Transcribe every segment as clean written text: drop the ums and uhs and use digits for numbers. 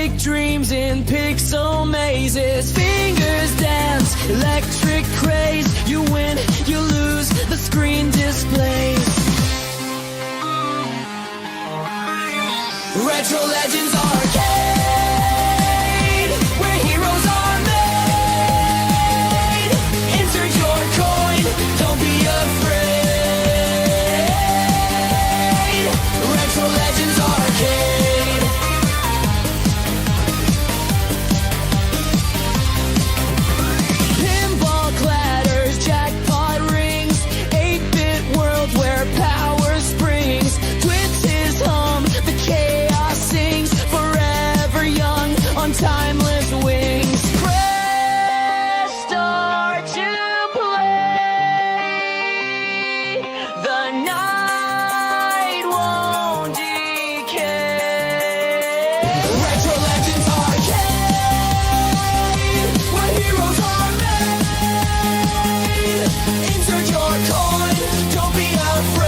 Epic dreams in pixel mazes. Fingers dance, electric craze. You win, you lose, the screen displays. Retro Legends Arcade, where heroes are made. Insert your coin, don't be afraid. Retro Legends Arcade. Pinball clatters, jackpot rings. 8-bit world where power springs. Twitches hum, the chaos sings. Forever young on timeless wings. Press start to play. The night won't decay. Retro Legends Arcade, where heroes are made. Insert your coin, don't be afraid.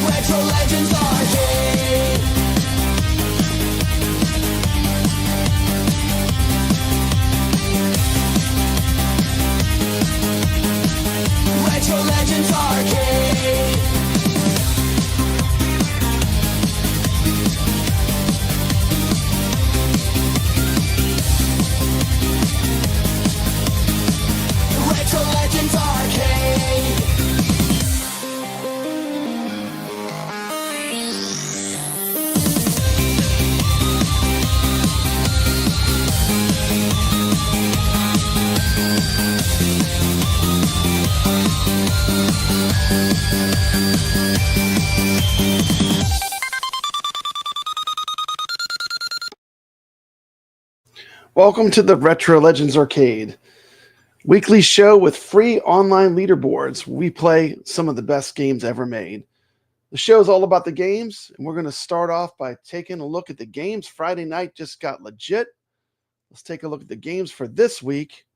Retro Legends Arcade. Retro Legends Arcade. Retro Legends Arcade. Welcome to the Retro Legends Arcade, weekly show with free online leaderboards. We play some of the best games ever made. The show is all about the games, and we're going to start off by taking a look at the games. Friday night just got legit. Let's take a look at the games for this week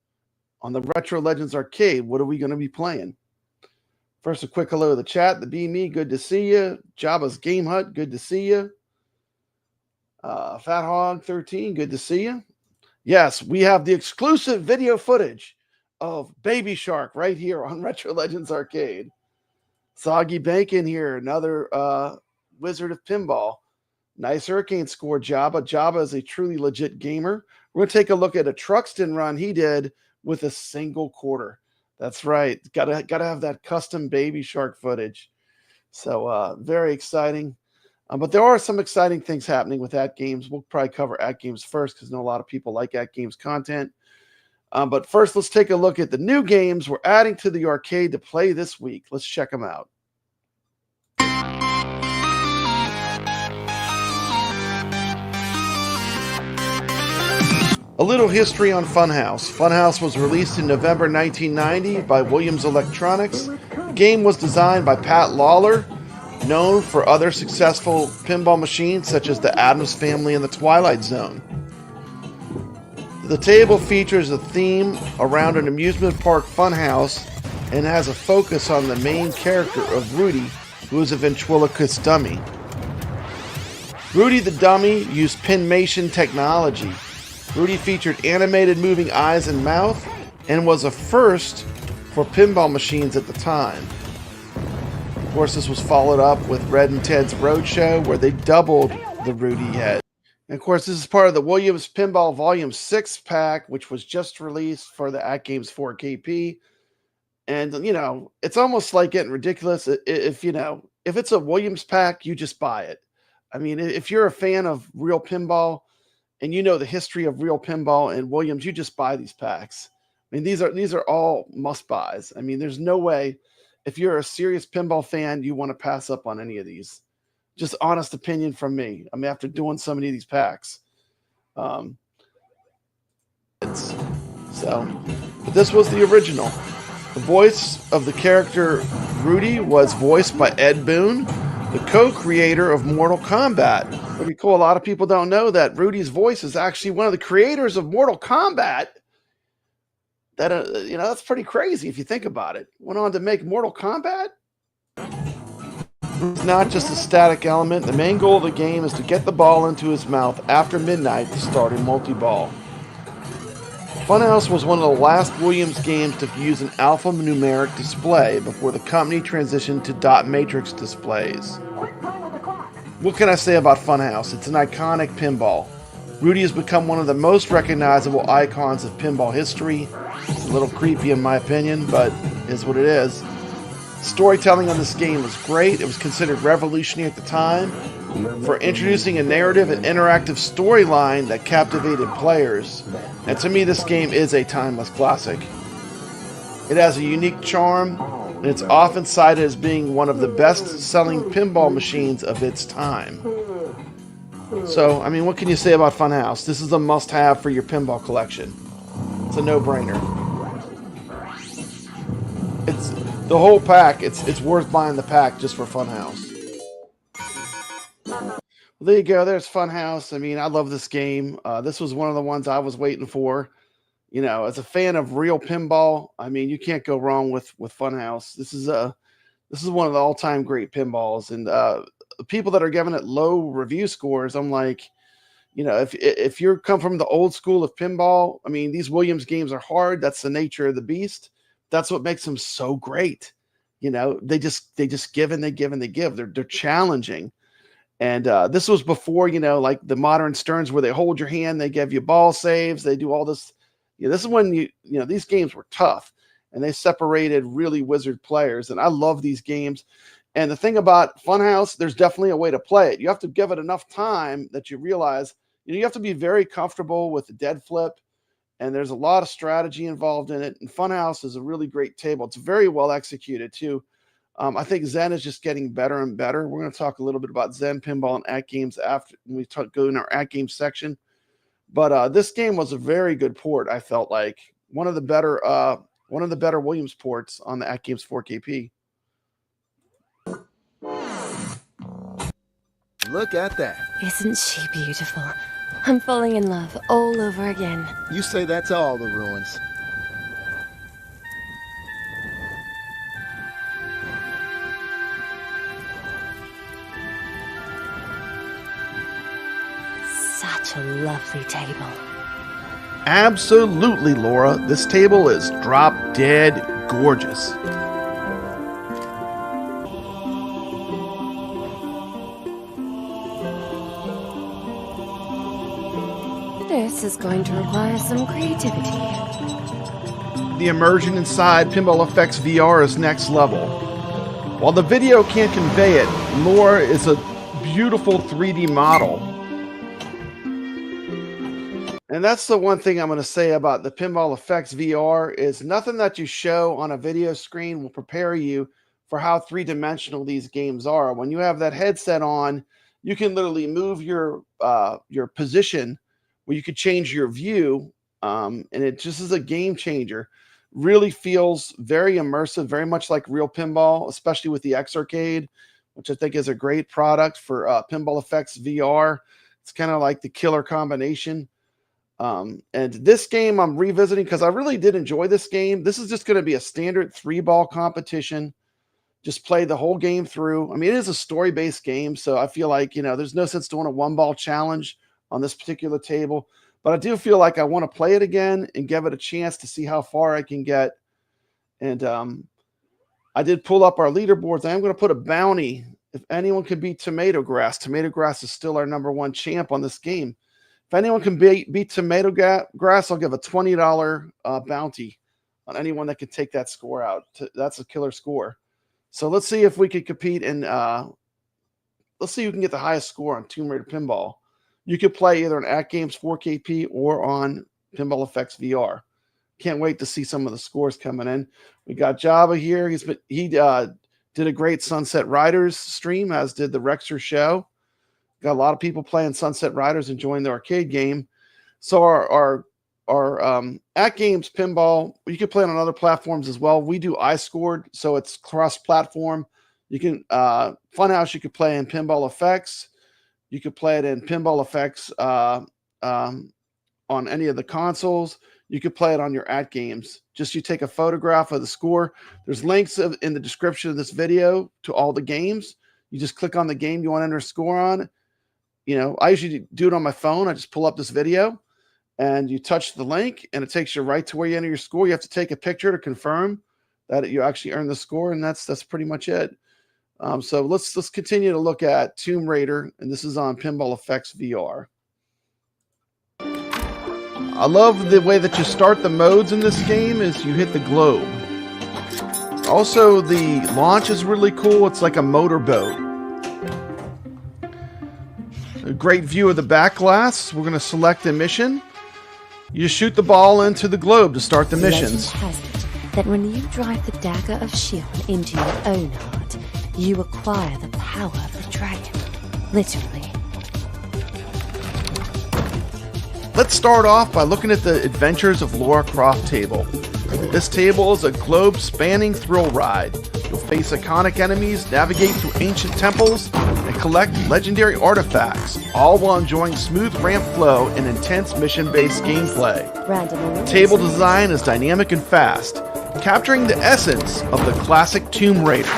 on the Retro Legends Arcade. What are we going to be playing? First, a quick hello to the chat. The Be Me, good to see you. Jabba's Game Hut, good to see you. Fat Hog 13, good to see you. Yes, we have the exclusive video footage of Baby Shark right here on Retro Legends Arcade. Soggy Bacon here, another Wizard of Pinball. Nice Hurricane score, Jabba. Jabba is a truly legit gamer. We're going to take a look at a Truxton run he did with a single quarter. That's right. Gotta have that custom Baby Shark footage. So very exciting. But there are some exciting things happening with AtGames. We'll probably cover AtGames first because I know a lot of people like AtGames content. But first, let's take a look at the new games we're adding to the arcade to play this week. Let's check them out. A little history on Funhouse. Funhouse was released in November 1990 by Williams Electronics. The game was designed by Pat Lawler, known for other successful pinball machines such as the Addams Family and the Twilight Zone. The table features a theme around an amusement park funhouse and has a focus on the main character of Rudy, who is a ventriloquist dummy. Rudy the dummy used pinmation technology. Rudy featured animated moving eyes and mouth and was a first for pinball machines at the time. Of course, this was followed up with Red and Ted's Roadshow, where they doubled the Rudy head. And of course, this is part of the Williams Pinball Volume 6 pack, which was just released for the AtGames 4KP. And, you know, it's almost like getting ridiculous. If it's a Williams pack, you just buy it. I mean, if you're a fan of real pinball and you know the history of real pinball and Williams, you just buy these packs. I mean, these are all must-buys. I mean, there's no way. If you're a serious pinball fan, you want to pass up on any of these. Just honest opinion from me. I mean, after doing so many of these packs. But this was the original. The voice of the character Rudy was voiced by Ed Boon, the co-creator of Mortal Kombat. Pretty cool. A lot of people don't know that Rudy's voice is actually one of the creators of Mortal Kombat. That's pretty crazy if you think about it. Went on to make Mortal Kombat. It's not just a static element. The main goal of the game is to get the ball into his mouth after midnight to start a multi-ball. Funhouse was one of the last Williams games to use an alphanumeric display before the company transitioned to dot matrix displays. What can I say about Funhouse? It's an iconic pinball. Rudy has become one of the most recognizable icons of pinball history. It's a little creepy in my opinion, but is what it is. Storytelling on this game was great. It was considered revolutionary at the time for introducing a narrative and interactive storyline that captivated players. And to me, this game is a timeless classic. It has a unique charm, and it's often cited as being one of the best-selling pinball machines of its time. So, I mean, what can you say about Funhouse? This is a must-have for your pinball collection. It's a no-brainer. It's the whole pack. It's worth buying the pack just for Funhouse. Well, there you go. There's Funhouse. I mean, I love this game. This was one of the ones I was waiting for. You know, as a fan of real pinball, I mean, you can't go wrong with Funhouse. This is one of the all-time great pinballs, and people that are giving it low review scores, I'm like, you know, if you come from the old school of pinball, I mean, these Williams games are hard. That's the nature of the beast. That's what makes them so great. You know, they just give and they give and they give. They're challenging. And this was before, you know, like the modern Sterns where they hold your hand, they give you ball saves, they do all this. You know, this is when you know, these games were tough and they separated really wizard players. And I love these games. And the thing about Funhouse, there's definitely a way to play it. You have to give it enough time that you realize, you know, you have to be very comfortable with the dead flip. And there's a lot of strategy involved in it. And Funhouse is a really great table. It's very well executed, too. I think Zen is just getting better and better. We're going to talk a little bit about Zen Pinball and AtGames after we go in our AtGames section. But this game was a very good port, I felt like. One of the better Williams ports on the AtGames 4KP. Look at that. Isn't she beautiful? I'm falling in love all over again. You say that to all the ruins. Such a lovely table. Absolutely, Laura. This table is drop dead gorgeous. This is going to require some creativity. The immersion inside Pinball FX VR is next level. While the video can't convey it, Laura is a beautiful 3D model. And that's the one thing I'm going to say about the Pinball FX VR is nothing that you show on a video screen will prepare you for how three-dimensional these games are. When you have that headset on, you can literally move your position where you could change your view, and it just is a game changer. Really feels very immersive, very much like real pinball, especially with the X Arcade, which I think is a great product for Pinball FX VR. It's kind of like the killer combination. And this game I'm revisiting because I really did enjoy this game. This is just going to be a standard 3-ball competition. Just play the whole game through. I mean, it is a story-based game, so I feel like, you know, there's no sense doing a 1-ball challenge on this particular table. But I do feel like I want to play it again and give it a chance to see how far I can get. And I did pull up our leaderboards. I am going to put a bounty if anyone can beat Tomato Grass. Tomato Grass is still our #1 champ on this game. If anyone can beat Tomato Grass, I'll give a $20 bounty on anyone that can take that score out. That's a killer score. So let's see if we can compete and let's see who can get the highest score on Tomb Raider Pinball. You could play either on AtGames 4KP or on Pinball FX VR. Can't wait to see some of the scores coming in. We got Jabba here. He did a great Sunset Riders stream, as did the Rexer show. Got a lot of people playing Sunset Riders, enjoying the arcade game. So our AtGames Pinball, you can play it on other platforms as well. We do iScored, so it's cross-platform. You can Funhouse, you could play in Pinball FX. You could play it in Pinball FX on any of the consoles. You could play it on your AtGames. Just you take a photograph of the score. There's links in the description of this video to all the games. You just click on the game you want to enter a score on. You know, I usually do it on my phone. I just pull up this video and you touch the link and it takes you right to where you enter your score. You have to take a picture to confirm that you actually earned the score, and that's pretty much it. So let's continue to look at Tomb Raider, and this is on Pinball FX VR. I love the way that you start the modes in this game is you hit the globe. Also, the launch is really cool. It's like a motorboat. A great view of the back glass. We're going to select a mission. You just shoot the ball into the globe to start the missions. Legend has it that when you drive the dagger of Shion into your own heart, you acquire the power of the dragon. Literally. Let's start off by looking at the Adventures of Lara Croft table. This table is a globe-spanning thrill ride. You'll face iconic enemies, navigate through ancient temples, and collect legendary artifacts, all while enjoying smooth ramp flow and intense mission-based gameplay. The table design is dynamic and fast, capturing the essence of the classic Tomb Raider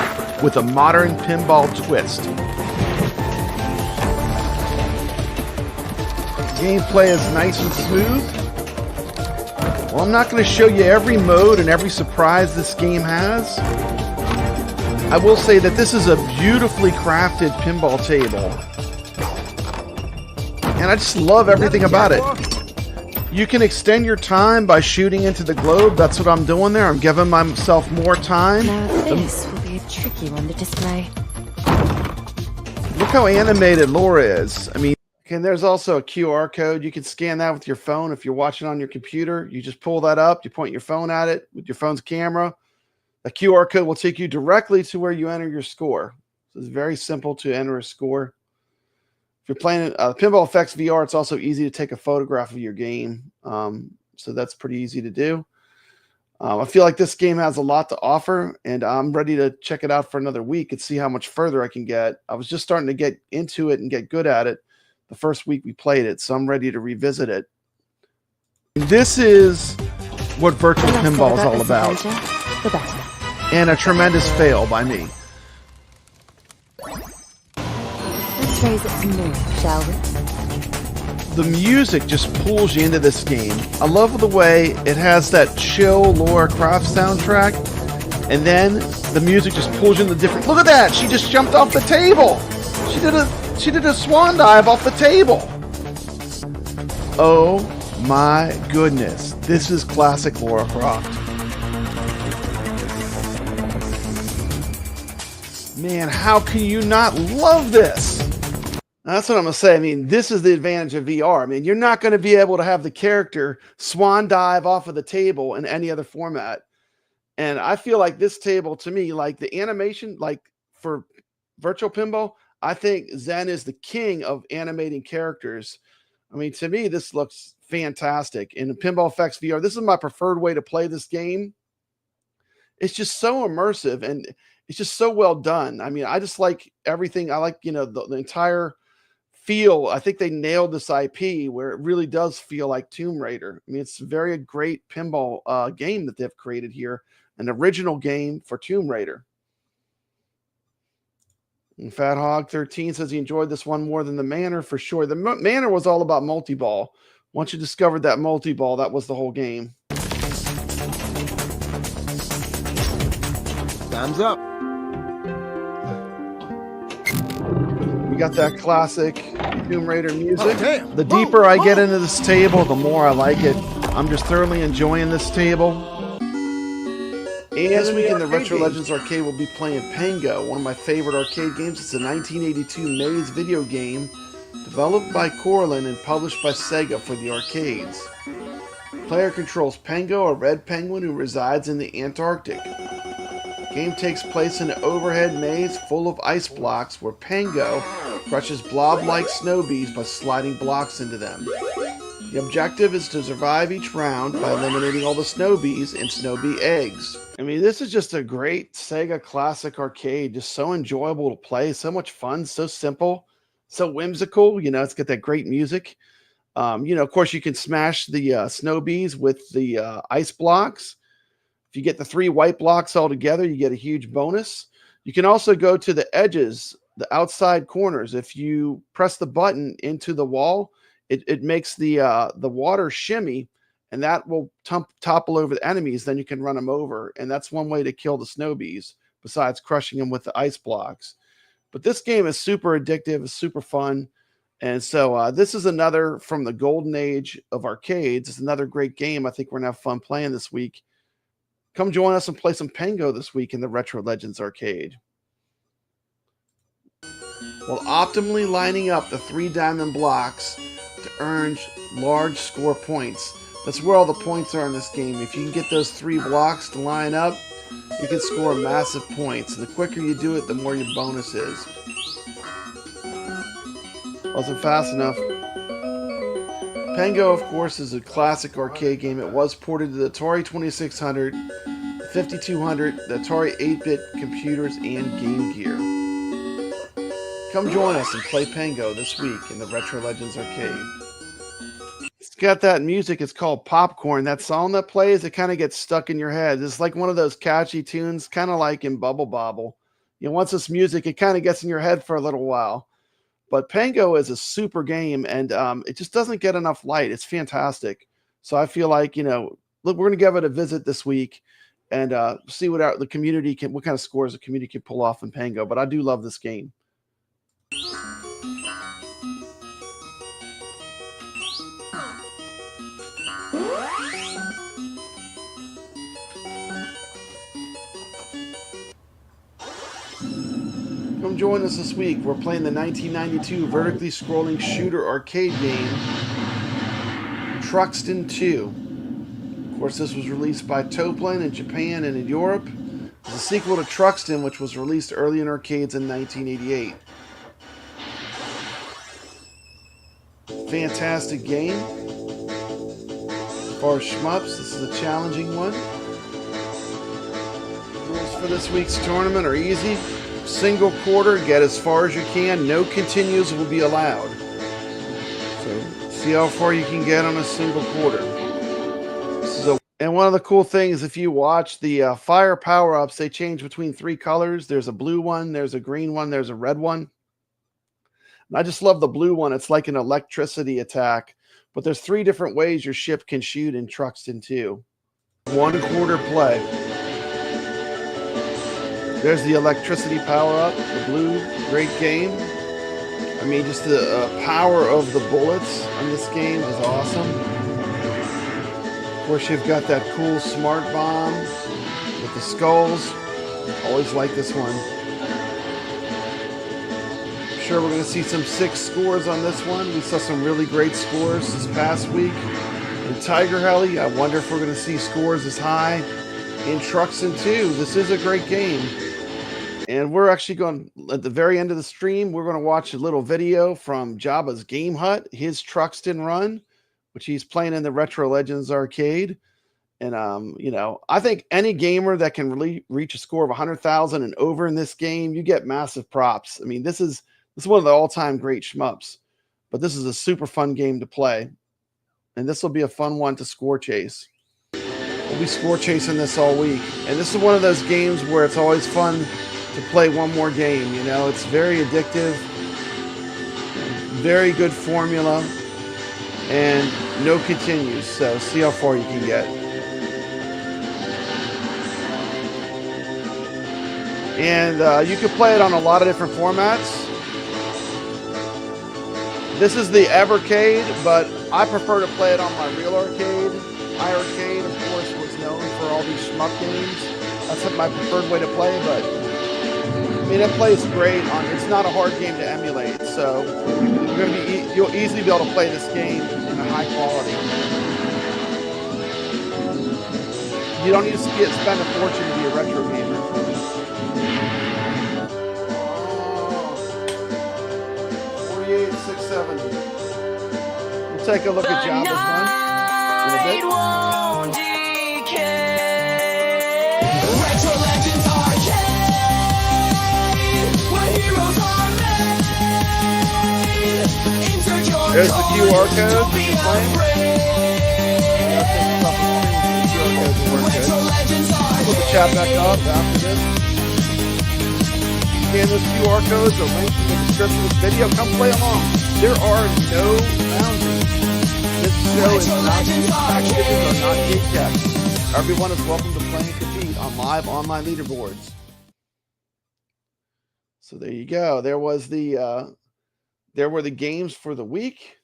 with a modern pinball twist. Gameplay is nice and smooth. Well, I'm not going to show you every mode and every surprise this game has. I will say that this is a beautifully crafted pinball table. And I just love everything about it. You can extend your time by shooting into the globe. That's what I'm doing there. I'm giving myself more time. Now this will be a tricky one to display. Look how animated Lara is. I mean, and there's also a QR code. You can scan that with your phone. If you're watching on your computer, you just pull that up. You point your phone at it with your phone's camera. A QR code will take you directly to where you enter your score. So it's very simple to enter a score. If you're playing Pinball FX VR, it's also easy to take a photograph of your game. So that's pretty easy to do. I feel like this game has a lot to offer, and I'm ready to check it out for another week and see how much further I can get. I was just starting to get into it and get good at it the first week we played it, so I'm ready to revisit it. This is what virtual pinball is all about, The better. and a tremendous fail by me. Let's raise it some more, shall we? The music just pulls you into this game. I love the way it has that chill Lara Croft soundtrack, and then the music just pulls you into different. Look at that! She just jumped off the table. She did a swan dive off the table. Oh my goodness. This is classic Lara Croft. Man, how can you not love this? That's what I'm going to say. I mean, this is the advantage of VR. I mean, you're not going to be able to have the character swan dive off of the table in any other format. And I feel like this table, to me, like the animation, like for virtual pinball, I think Zen is the king of animating characters. I mean, to me, this looks fantastic. In Pinball FX VR, this is my preferred way to play this game. It's just so immersive, and it's just so well done. I mean, I just like everything. I like, you know, the entire feel. I think they nailed this IP where it really does feel like Tomb Raider. I mean, it's a very great pinball game that they've created here, an original game for Tomb Raider. And Fat Hog 13 says he enjoyed this one more than the Manor for sure. The Manor was all about multi-ball. Once you discovered that multi-ball, that was the whole game. Time's up. We got that classic Tomb Raider music. Okay. The deeper I get into this table, the more I like it. I'm just thoroughly enjoying this table. And this week in the Retro Legends Arcade, we'll be playing Pengo, one of my favorite arcade games. It's a 1982 maze video game developed by Corlin and published by Sega for the arcades. Player controls Pengo, a red penguin who resides in the Antarctic. The game takes place in an overhead maze full of ice blocks where Pengo crushes blob-like snow bees by sliding blocks into them. The objective is to survive each round by eliminating all the snow bees and snow bee eggs. I mean, this is just a great Sega classic arcade, just so enjoyable to play, so much fun, so simple, so whimsical. You know, it's got that great music. You know, of course, you can smash the snow bees with the ice blocks. If you get the 3 white blocks all together, you get a huge bonus. You can also go to the edges the outside corners. If you press the button into the wall, it makes the water shimmy, and that will topple over the enemies. Then you can run them over, and that's one way to kill the snow bees, besides crushing them with the ice blocks. But this game is super addictive, it's super fun. And so this is another from the golden age of arcades. It's another great game. I think we're going to have fun playing this week. Come join us and play some Pengo this week in the Retro Legends arcade. While optimally lining up the 3 diamond blocks to earn large score points. That's where all the points are in this game. If you can get those 3 blocks to line up, you can score massive points. And the quicker you do it, the more your bonus is. Wasn't fast enough. Pengo, of course, is a classic arcade game. It was ported to the Atari 2600, 5200, the Atari 8-bit computers, and Game Gear. Come join us and play Pengo this week in the Retro Legends arcade. It's got that music. It's called Popcorn. That song that plays, it kind of gets stuck in your head. It's like one of those catchy tunes, kind of like in Bubble Bobble. You know, once this music, it kind of gets in your head for a little while. But Pengo is a super game, and it just doesn't get enough light. It's fantastic. So I feel like, you know, look, we're going to give it a visit this week and see what the community can, what kind of scores the community can pull off in Pengo. But I do love this game. Come join us this week. We're playing the 1992 vertically scrolling shooter arcade game, Truxton II. Of course, this was released by Toplan in Japan and in Europe. It's a sequel to Truxton, which was released early in arcades in 1988. Fantastic game. As far as shmups, this is a challenging one. Rules for this week's tournament are easy. Single quarter, get as far as you can. No continues will be allowed. So see how far you can get on a single quarter. And one of the cool things, if you watch the fire power-ups, they change between 3 colors. There's a blue one, there's a green one, there's a red one. And I just love the blue one. It's like an electricity attack. But there's 3 different ways your ship can shoot in Truxton 2. 1 quarter play. There's the electricity power-up, the blue, great game. I mean, just the power of the bullets on this game is awesome. Of course, you've got that cool smart bomb with the skulls. Always like this one. I'm sure we're going to see some 6 scores on this one. We saw some really great scores this past week in Tiger Heli. I wonder if we're going to see scores as high in Truxton 2. This is a great game. And we're actually going, at the very end of the stream, we're going to watch a little video from Jabba's Game Hut, his Truxton run, which he's playing in the Retro Legends arcade. And, you know, I think any gamer that can really reach a score of 100,000 and over in this game, you get massive props. I mean, this is one of the all-time great shmups. But this is a super fun game to play. And this will be a fun one to score chase. We'll be score chasing this all week. And this is one of those games where it's always fun to play one more game. You know, it's very addictive, very good formula, and no continues. So see how far you can get. And you can play it on a lot of different formats. This is the Evercade, but I prefer to play it on my real arcade. iArcade, of course, was known for all these shmup games. That's my preferred way to play, but I mean, it plays great on. It's not a hard game to emulate, so you'll easily be able to play this game in a high quality. You don't need to spend a fortune to be a retro gamer. 48,670. We'll take a look at Jabba's one in a bit. There's the QR code. Put the chat back up after this. scan those QR codes or links in the description of this video. Come play along. There are no boundaries. This show is not activities are not gatekept. Everyone is welcome to play and compete on live online leaderboards. So there you go. There were the games for the week.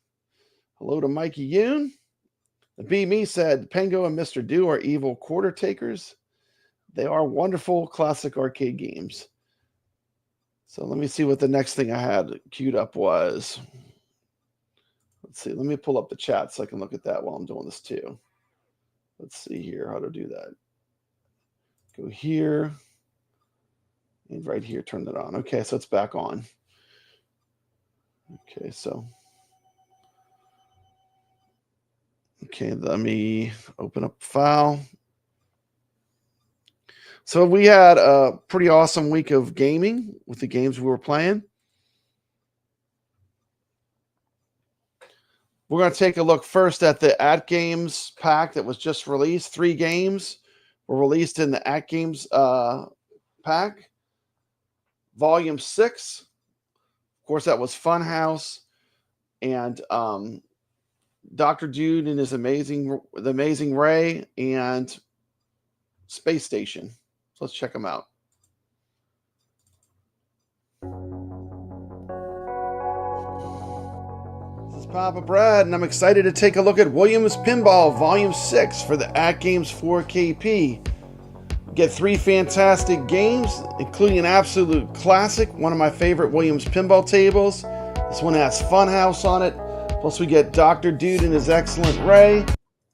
Hello to Mikey Yoon. The Be Me said, Pengo and Mr. Do are evil quarter takers. They are wonderful classic arcade games. So let me see what the next thing I had queued up was. Let's see. Let me pull up the chat so I can look at that while I'm doing this too. Let's see here how to do that. Go here. And right here, turn that on. Okay, so it's back on. Okay, so. Okay, let me open up the file. So we had a pretty awesome week of gaming with the games we were playing. We're going to take a look first at the AtGames pack that was just released. 3 games were released in the AtGames pack. Volume 6. Of course, that was Funhouse and Dr. Dude and his Amazing Ray and Space Station. So let's check them out. This is Papa Brad, and I'm excited to take a look at Williams Pinball Volume 6 for the AtGames 4KP. Get 3 fantastic games, including an absolute classic, one of my favorite Williams pinball tables. This one has Funhouse on it. Plus, we get Dr. Dude and his excellent Ray.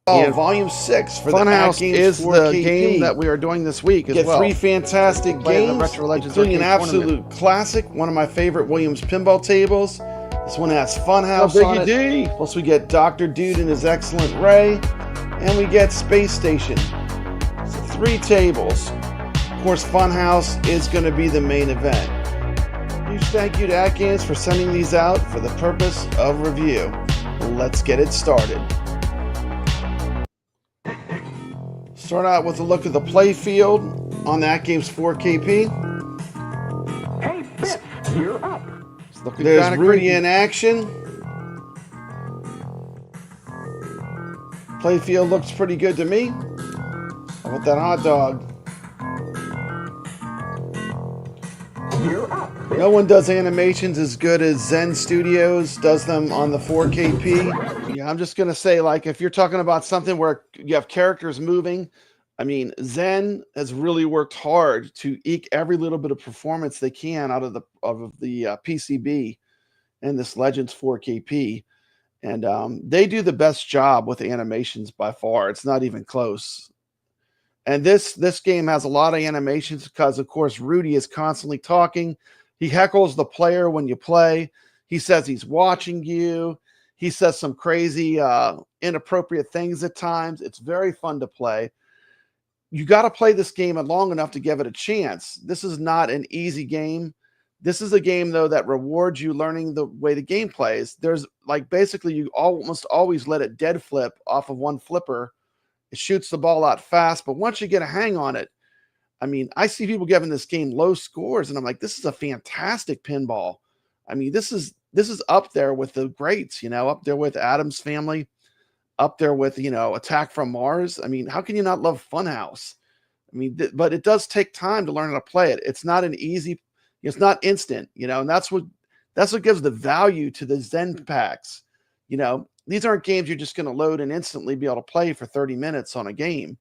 And Volume 6 for Funhouse is the game that we are doing this week as well. Get 3 fantastic games, including an absolute classic, one of my favorite Williams pinball tables. This one has Funhouse on it. Plus, we get Dr. Dude and his excellent Ray. And we get Space Station. So 3 tables. Of course, Funhouse is going to be the main event. Huge thank you to AtGames for sending these out for the purpose of review. Let's get it started. Start out with a look at the play field on the AtGames 4KP. Hey, Biff, you're up. There's Rudy in action. Play field looks pretty good to me. How about that hot dog? You're up. No one does animations as good as Zen Studios does them on the 4KP. Yeah, I'm just going to say, like, if you're talking about something where you have characters moving, I mean, Zen has really worked hard to eke every little bit of performance they can out of the PCB and this Legends 4KP. And they do the best job with animations by far. It's not even close. And this game has a lot of animations because, of course, Rudy is constantly talking. He heckles the player when you play. He says he's watching you. He says some crazy, inappropriate things at times. It's very fun to play. You got to play this game long enough to give it a chance. This is not an easy game. This is a game, though, that rewards you learning the way the game plays. There's, like, basically you almost always let it dead flip off of one flipper. It shoots the ball out fast, but once you get a hang on it, I mean, I see people giving this game low scores, and I'm like, this is a fantastic pinball. I mean, this is up there with the greats, you know, up there with Addams Family, up there with, you know, Attack from Mars. I mean, how can you not love Funhouse? I mean, but it does take time to learn how to play it. It's not an easy, it's not instant, you know, and that's what gives the value to the Zen packs. You know, these aren't games you're just going to load and instantly be able to play for 30 minutes on a game.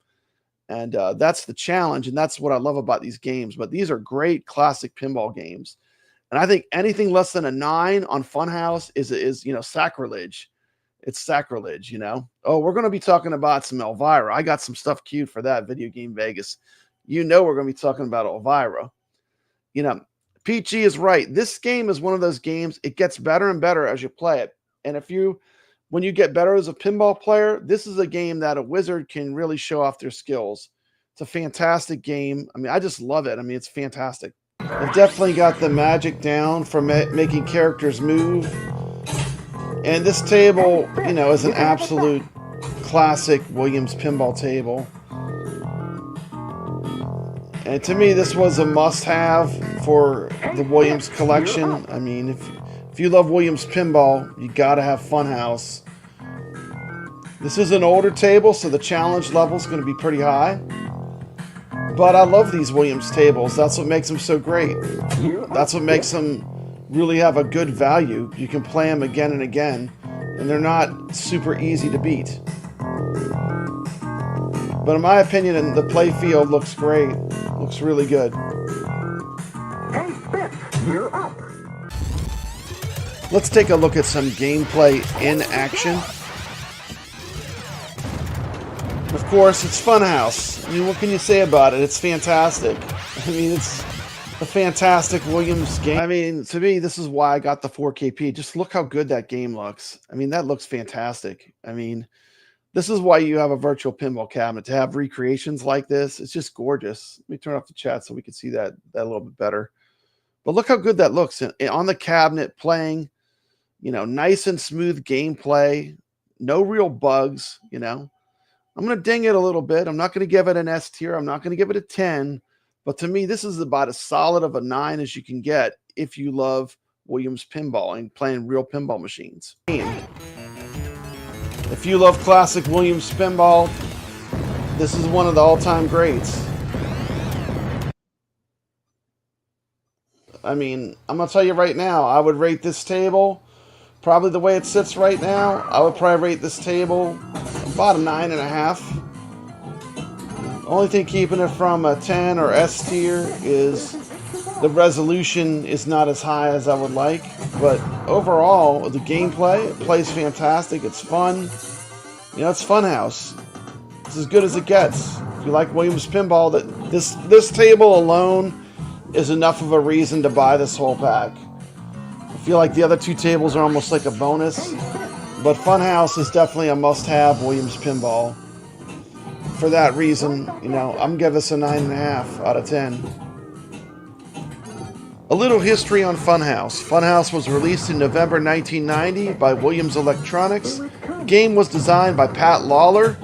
And that's the challenge. And that's what I love about these games. But these are great classic pinball games. And I think anything less than a 9 on Funhouse is you know, sacrilege. It's sacrilege, you know. Oh, we're going to be talking about some Elvira. I got some stuff queued for that, Video Game Vegas. You know we're going to be talking about Elvira. You know, PG is right. This game is one of those games, it gets better and better as you play it. And when you get better as a pinball player, this is a game that a wizard can really show off their skills. It's a fantastic game. I mean, I just love it. I mean, it's fantastic. I've definitely got the magic down for making characters move. And this table, you know, is an absolute classic Williams pinball table. And to me, this was a must-have for the Williams collection. I mean, if you love Williams Pinball, you gotta have Funhouse. This is an older table, so the challenge level is going to be pretty high. But I love these Williams tables. That's what makes them so great. That's what makes them really have a good value. You can play them again and again, and they're not super easy to beat. But in my opinion, the play field looks great. Looks really good. Hey, Fitz, you're up. Let's take a look at some gameplay in action. Of course, it's Funhouse. I mean, what can you say about it? It's fantastic. I mean, it's a fantastic Williams game. I mean, to me, this is why I got the 4KP. Just look how good that game looks. I mean, that looks fantastic. I mean, this is why you have a virtual pinball cabinet. To have recreations like this, it's just gorgeous. Let me turn off the chat so we can see that a little bit better. But look how good that looks on the cabinet, playing, you know, nice and smooth gameplay, no real bugs, you know. I'm going to ding it a little bit. I'm not going to give it an S tier. I'm not going to give it a 10. But to me, this is about as solid of a 9 as you can get if you love Williams Pinball and playing real pinball machines. If you love classic Williams Pinball, this is one of the all-time greats. I mean, I'm going to tell you right now, I would rate this table, probably the way it sits right now, I would probably rate this table about a 9.5. Only thing keeping it from a 10 or S tier is the resolution is not as high as I would like. But overall, the gameplay, it plays fantastic. It's fun. You know, it's Funhouse. It's as good as it gets. If you like Williams Pinball, this table alone is enough of a reason to buy this whole pack. I feel like the other two tables are almost like a bonus. But Funhouse is definitely a must-have Williams Pinball. For that reason, you know, I'm going to give this a 9.5 out of 10. A little history on Funhouse. Funhouse was released in November 1990 by Williams Electronics. The game was designed by Pat Lawler,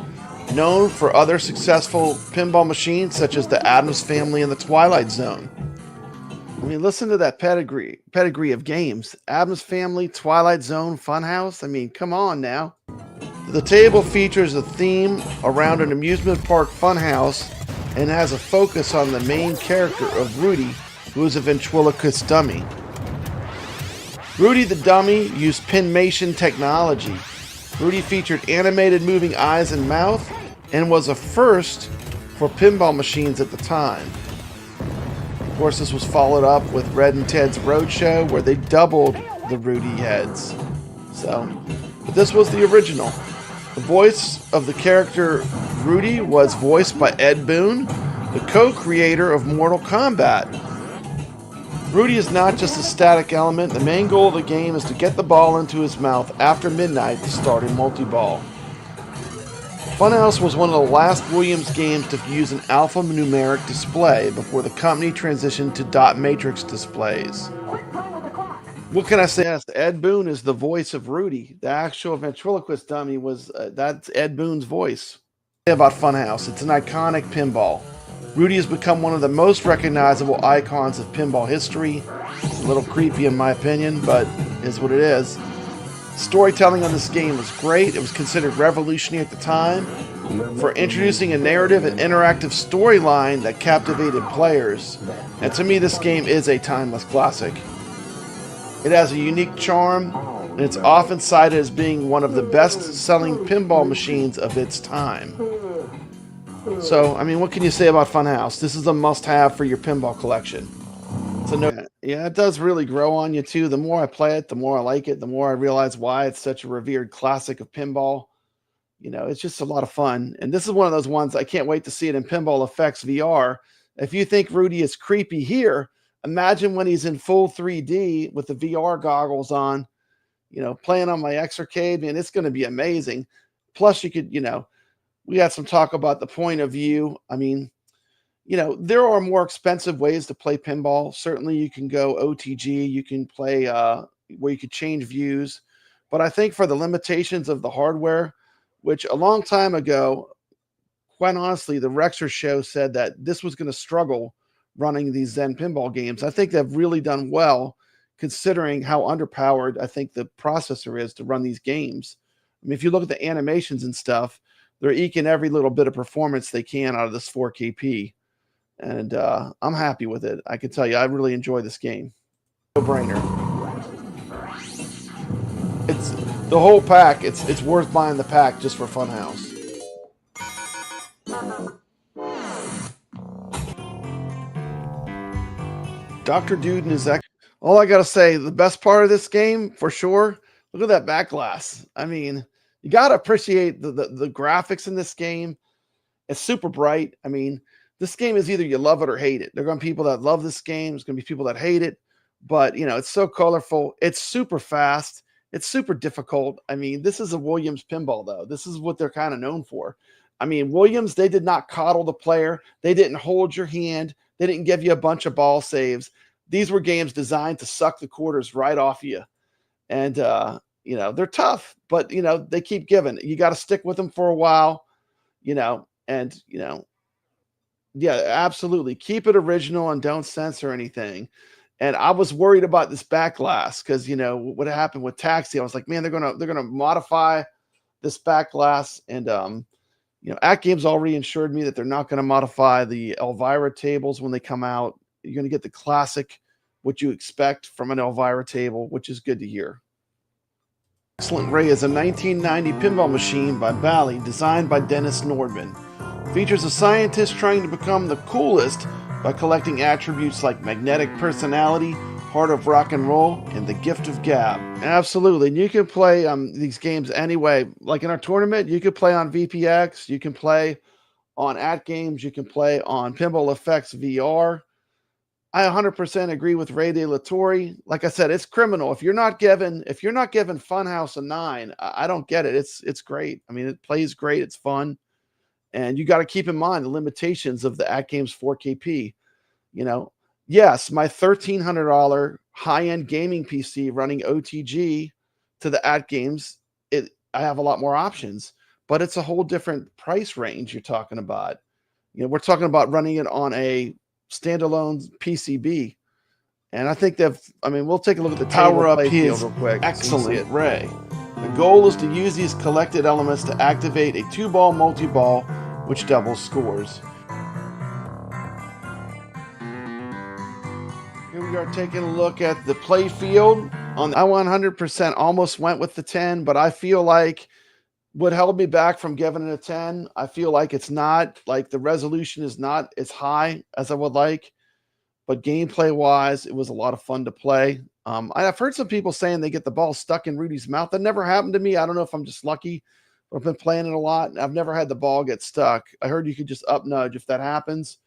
known for other successful pinball machines such as the Addams Family and the Twilight Zone. I mean, listen to that pedigree of games. Addams Family, Twilight Zone, Funhouse. I mean, come on now. The table features a theme around an amusement park funhouse and has a focus on the main character of Rudy, who is a ventriloquist dummy. Rudy the dummy used Pinmation technology. Rudy featured animated moving eyes and mouth and was a first for pinball machines at the time. Of course, this was followed up with Red and Ted's Roadshow, where they doubled the Rudy heads. But this was the original. The voice of the character Rudy was voiced by Ed Boon, the co-creator of Mortal Kombat. Rudy is not just a static element. The main goal of the game is to get the ball into his mouth after midnight to start a multi-ball. Funhouse was one of the last Williams games to use an alphanumeric display before the company transitioned to dot matrix displays. What can I say? Yes, Ed Boon is the voice of Rudy. The actual ventriloquist dummy was that's Ed Boon's voice. About Funhouse, it's an iconic pinball. Rudy has become one of the most recognizable icons of pinball history. It's a little creepy in my opinion, but it is what it is. Storytelling on this game was great. It was considered revolutionary at the time for introducing a narrative and interactive storyline that captivated players. And to me, this game is a timeless classic. It has a unique charm, and it's often cited as being one of the best-selling pinball machines of its time. So, I mean, what can you say about Funhouse? This is a must-have for your pinball collection. So yeah, it does really grow on you too. The more I play it, the more I like it, the more I realize why it's such a revered classic of pinball. You know, it's just a lot of fun. And this is one of those ones I can't wait to see it in Pinball FX VR. If you think Rudy is creepy here, imagine when he's in full 3D with the VR goggles on, you know, playing on my X-Arcade, man, it's going to be amazing. Plus you could, you know, we had some talk about the point of view. I mean, you know, there are more expensive ways to play pinball. Certainly you can go OTG, you can play where you could change views. But I think for the limitations of the hardware, which a long time ago, quite honestly, the Rexer show said that this was going to struggle running these Zen pinball games. I think they've really done well considering how underpowered I think the processor is to run these games. I mean, if you look at the animations and stuff, they're eking every little bit of performance they can out of this 4KP. And I'm happy with it. I can tell you, I really enjoy this game. No-brainer. It's the whole pack. It's worth buying the pack just for Funhouse. Dr. Dude and his ex. All I gotta say, the best part of this game for sure. Look at that back glass. I mean, you gotta appreciate the graphics in this game. It's super bright. I mean, this game is either you love it or hate it. There are going to be people that love this game. There's going to be people that hate it. But, you know, it's so colorful. It's super fast. It's super difficult. I mean, this is a Williams pinball, though. This is what they're kind of known for. I mean, Williams, they did not coddle the player. They didn't hold your hand. They didn't give you a bunch of ball saves. These were games designed to suck the quarters right off you. And, you know, they're tough. But, you know, they keep giving. You got to stick with them for a while, you know. And, you know, yeah, absolutely. Keep it original and don't censor anything. And I was worried about this back glass because, you know, what happened with Taxi. I was like, man, they're gonna modify this back glass. And, you know, AtGames already assured me that they're not going to modify the Elvira tables when they come out. You're going to get the classic, what you expect from an Elvira table, which is good to hear. Excellent Ray is a 1990 pinball machine by Bally, designed by Dennis Nordman. Features a scientist trying to become the coolest by collecting attributes like magnetic personality, heart of rock and roll, and the gift of gab. Absolutely. And you can play these games anyway. Like in our tournament, you can play on VPX, you can play on AtGames, you can play on Pinball FX VR. I 100% agree with Ray De La Torre. Like I said, it's criminal. If you're not giving Funhouse a 9, I don't get it. It's great. I mean, it plays great. It's fun. And you got to keep in mind the limitations of the AtGames 4KP. You know, yes, my $1,300 high-end gaming PC running OTG to the AtGames, I have a lot more options, but it's a whole different price range you're talking about. You know, we're talking about running it on a standalone PCB. And I think we'll take a look at the power up his real quick. Excellent Ray. The goal is to use these collected elements to activate a 2-ball multi-ball, which doubles scores. Here we are taking a look at the play field. I 100% almost went with the 10, but I feel like what held me back from giving it a 10, I feel like it's not, like the resolution is not as high as I would like, but gameplay-wise, it was a lot of fun to play. I've heard some people saying they get the ball stuck in Rudy's mouth. That never happened to me. I don't know if I'm just lucky, but I've been playing it a lot, and I've never had the ball get stuck. I heard you could just up nudge if that happens,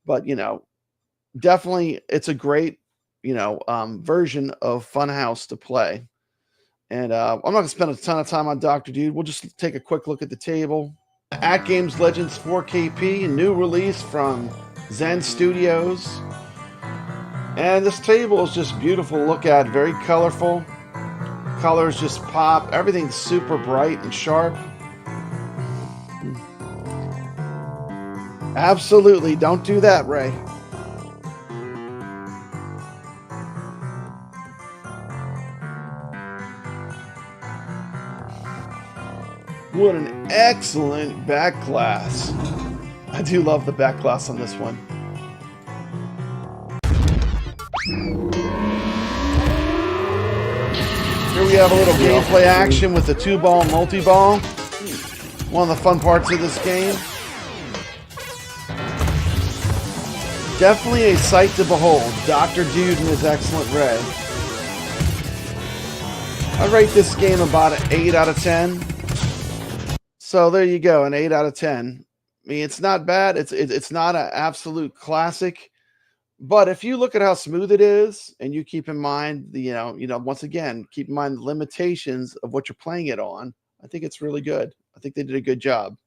but, you know, definitely it's a great, you know, version of Funhouse to play. And I'm not going to spend a ton of time on Dr. Dude. We'll just take a quick look at the table. AtGames Legends 4KP, a new release from Zen Studios. And this table is just beautiful to look at, very colorful. Colors just pop. Everything's super bright and sharp. Absolutely. Don't do that, Ray. What an excellent back glass. I do love the back glass on this one. Here we have a little gameplay action with the 2-ball multi-ball. One of the fun parts of this game. Definitely a sight to behold. Dr. Dude and his excellent Ray. I rate this game about an 8 out of 10. So there you go, an 8 out of 10. I mean, it's not bad. It's not an absolute classic. But if you look at how smooth it is, and you keep in mind the, you know, once again, keep in mind the limitations of what you're playing it on, I think it's really good. I think they did a good job.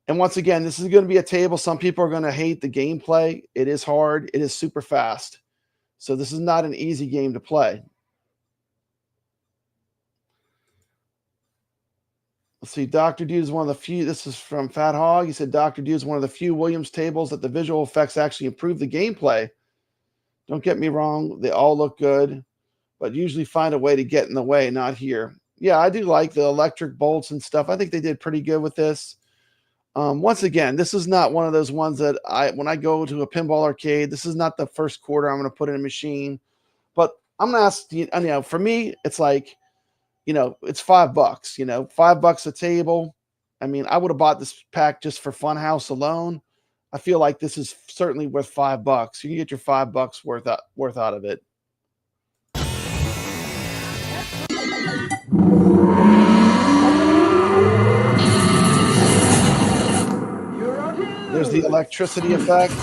And once again, this is going to be a table. Some people are going to hate the gameplay. It is hard. It is super fast. So this is not an easy game to play. Let's see, Dr. Dude is one of the few. This is from Fat Hog. He said Dr. Dude is one of the few Williams tables that the visual effects actually improve the gameplay. Don't get me wrong, they all look good, but usually find a way to get in the way, not here. Yeah, I do like the electric bolts and stuff. I think they did pretty good with this. Once again, this is not one of those ones that when I go to a pinball arcade, this is not the first quarter I'm going to put in a machine. But I'm going to ask, you know, for me, it's like, you know, it's $5, you know, $5 a table. I mean, I would have bought this pack just for Funhouse alone. I feel like this is certainly worth $5. You can get your $5 worth out of it. There's the electricity effect.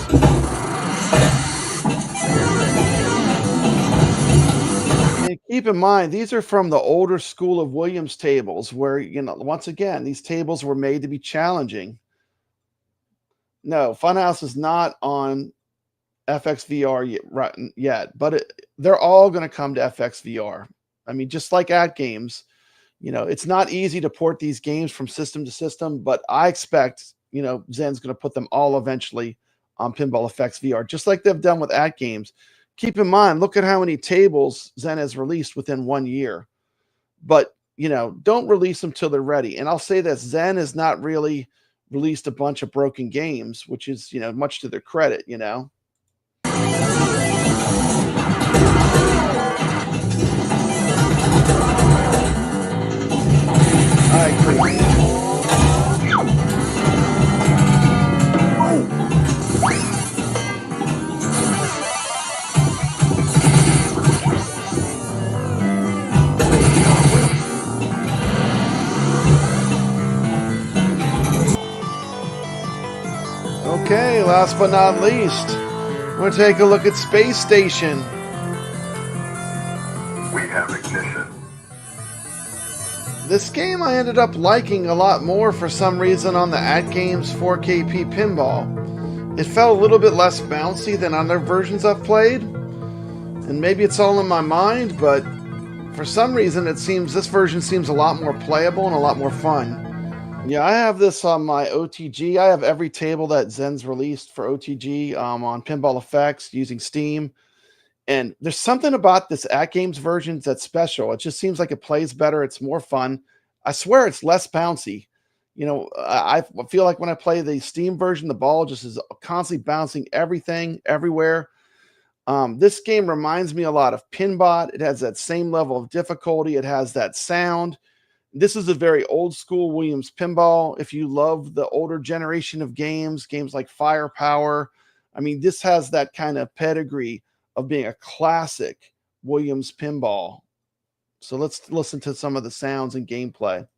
And keep in mind, these are from the older school of Williams tables where, you know, once again, these tables were made to be challenging. No, Funhouse is not on FX VR yet, but they're all going to come to FX VR. I mean, just like AtGames, you know, it's not easy to port these games from system to system, but I expect, you know, Zen's going to put them all eventually on Pinball FX VR, just like they've done with AtGames. Keep in mind, look at how many tables Zen has released within 1 year. But, you know, don't release them till they're ready. And I'll say this, Zen has not really released a bunch of broken games, which is, you know, much to their credit, you know. I agree. Okay, last but not least, we'll take a look at Space Station. We have ignition. This game I ended up liking a lot more for some reason on the AtGames 4KP Pinball. It felt a little bit less bouncy than other versions I've played. And maybe it's all in my mind, but for some reason it seems this version seems a lot more playable and a lot more fun. Yeah, I have this on my OTG. I have every table that Zen's released for OTG on Pinball FX using Steam. And there's something about this AtGames version that's special. It just seems like it plays better. It's more fun. I swear it's less bouncy. You know, I feel like when I play the Steam version, the ball just is constantly bouncing everything, everywhere. This game reminds me a lot of Pinbot. It has that same level of difficulty. It has that sound. This is a very old school Williams Pinball. If you love the older generation of games like Firepower, I mean, this has that kind of pedigree of being a classic Williams Pinball. So let's listen to some of the sounds and gameplay.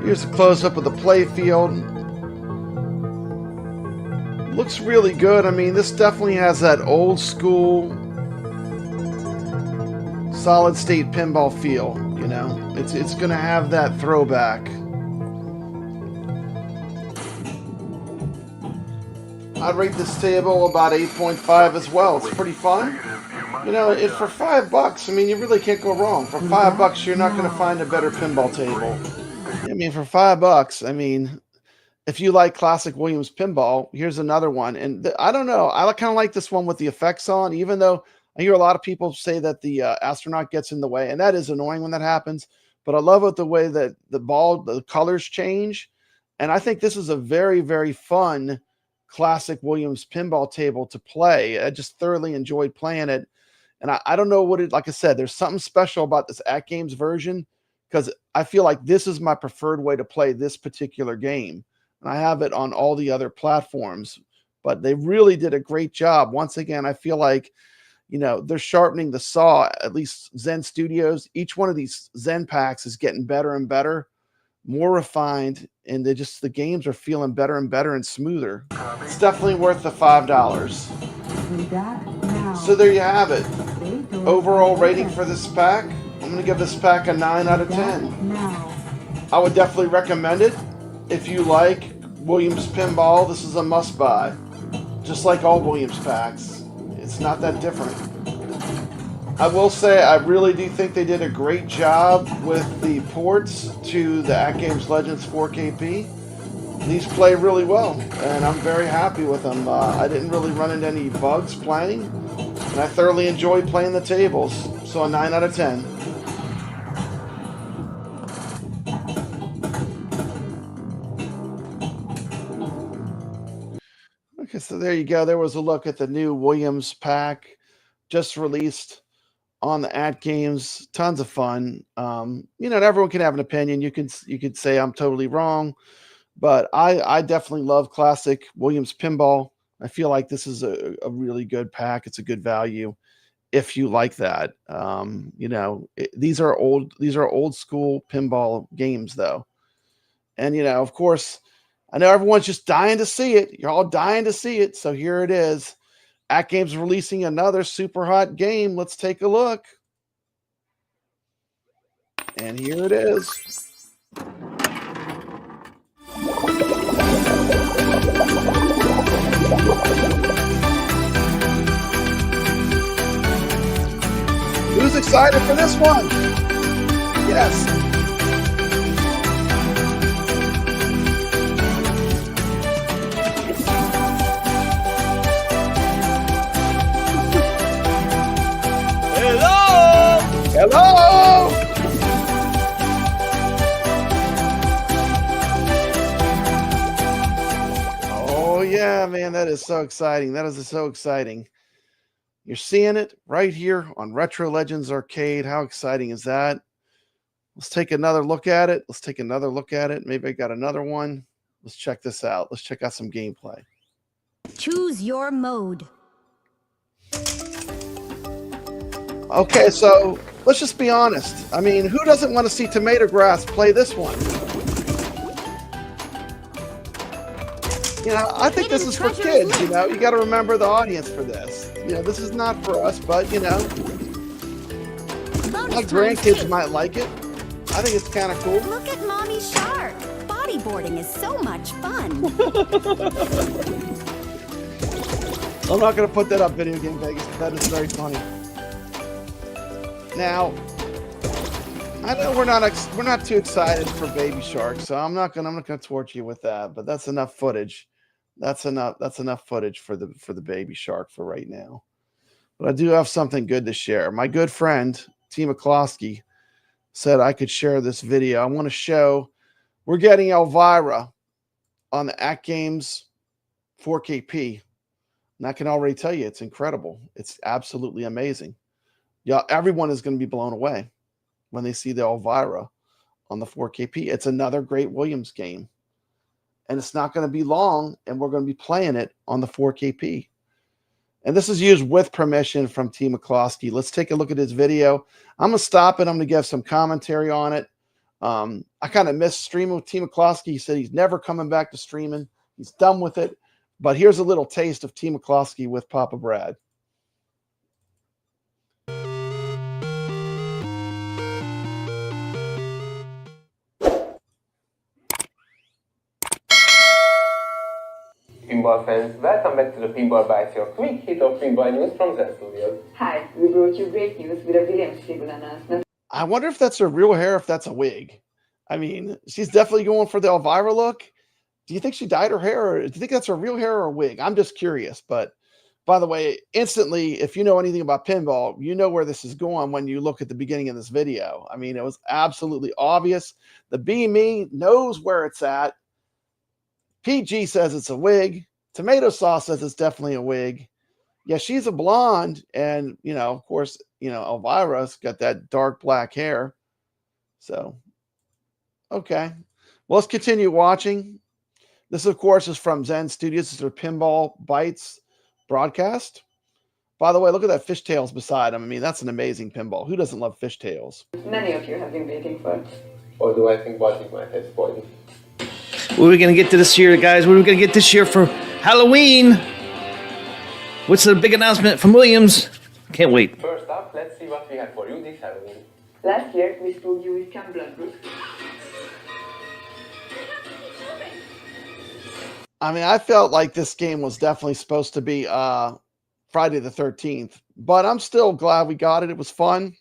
Here's a close-up of the play field. Looks really good. I mean, this definitely has that old school solid state pinball feel, you know. It's going to have that throwback. I'd rate this table about 8.5 as well. It's pretty fun. You know, for $5, I mean, you really can't go wrong. For $5, you're not going to find a better pinball table. I mean, for $5, I mean, if you like classic Williams Pinball, here's another one. And I don't know, I kind of like this one with the effects on, even though I hear a lot of people say that the astronaut gets in the way, and that is annoying when that happens. But I love it the way that the colors change. And I think this is a very, very fun classic Williams Pinball table to play. I just thoroughly enjoyed playing it. And I don't know what it, like I said, there's something special about this AtGames version because I feel like this is my preferred way to play this particular game. And I have it on all the other platforms, but they really did a great job. Once again, I feel like, you know, they're sharpening the saw, at least Zen Studios. Each one of these Zen packs is getting better and better, more refined, and the games are feeling better and better and smoother. It's definitely worth the $5. So there you have it. Overall rating for this pack, I'm going to give this pack a 9 out of 10. I would definitely recommend it. If you like Williams Pinball, this is a must-buy. Just like all Williams packs. It's not that different. I will say I really do think they did a great job with the ports to the AtGames Legends 4KP. These play really well, and I'm very happy with them. I didn't really run into any bugs playing, and I thoroughly enjoyed playing the tables. So a 9 out of 10. Okay, so there you go. There was a look at the new Williams pack, just released on the AtGames. Tons of fun. You know, everyone can have an opinion. You could say I'm totally wrong, but I definitely love classic Williams Pinball. I feel like this is a really good pack. It's a good value if you like that. You know, these are old school pinball games though. And you know, of course, I know everyone's just dying to see it. You're all dying to see it. So here it is. AtGames releasing another super hot game. Let's take a look. And here it is. Who's excited for this one? Yes. Hello! Oh, yeah, man, that is so exciting. That is so exciting. You're seeing it right here on Retro Legends Arcade. How exciting is that? Let's take another look at it. Let's take another look at it. Maybe I got another one. Let's check this out. Let's check out some gameplay. Choose your mode. Okay, so let's just be honest. I mean, who doesn't want to see Tomato Grass play this one? You know, I think this is for kids, you know. You got to remember the audience for this. You know, this is not for us, but, you know, my grandkids might like it. I think it's kind of cool. Look at Mommy Shark. Bodyboarding is so much fun. I'm not going to put that up, Video Game Vegas, but that is very funny. Now, I know we're not too excited for Baby Shark, so I'm not gonna torture you with that. But that's enough footage. That's enough footage for the Baby Shark for right now. But I do have something good to share. My good friend TMCLOSKY said I could share this video. I want to show we're getting Elvira on the AtGames 4KP, and I can already tell you it's incredible. It's absolutely amazing. Yeah, everyone is going to be blown away when they see the Elvira on the 4KP. It's another great Williams game. And it's not going to be long, and we're going to be playing it on the 4KP. And this is used with permission from TMCLOSKY. Let's take a look at his video. I'm going to stop it. I'm going to give some commentary on it. I kind of missed streaming with TMCLOSKY. He said he's never coming back to streaming. He's done with it. But here's a little taste of TMCLOSKY with Papa Brad. Pinball fans, welcome back to the Pinball Bites, your quick hit of pinball news from Zen Studios. Hi, we brought you great news with a Williams Pinball announcement. I wonder if that's her real hair, if that's a wig. I mean, she's definitely going for the Elvira look. Do you think she dyed her hair, or do you think that's her real hair or a wig? I'm just curious. But by the way, instantly, if you know anything about pinball, you know where this is going when you look at the beginning of this video. I mean, it was absolutely obvious. The BME knows where it's at. PG says it's a wig. Tomato Sauce says it's definitely a wig. Yeah, she's a blonde. And, you know, of course, you know, Elvira's got that dark black hair. So, okay. Well, let's continue watching. This, of course, is from Zen Studios. This is their Pinball Bites broadcast. By the way, look at that fishtails beside him. I mean, that's an amazing pinball. Who doesn't love fishtails? Many of you have been waiting for. Although I think Buddy might have spoiled it. What are we going to get to this year, guys? What are we going to get this year for Halloween? What's the big announcement from Williams? Can't wait. First up, let's see what we have for you this Halloween. Last year, we spoke you with Camp Bloodbrook. I mean, I felt like this game was definitely supposed to be Friday the 13th. But I'm still glad we got it. It was fun.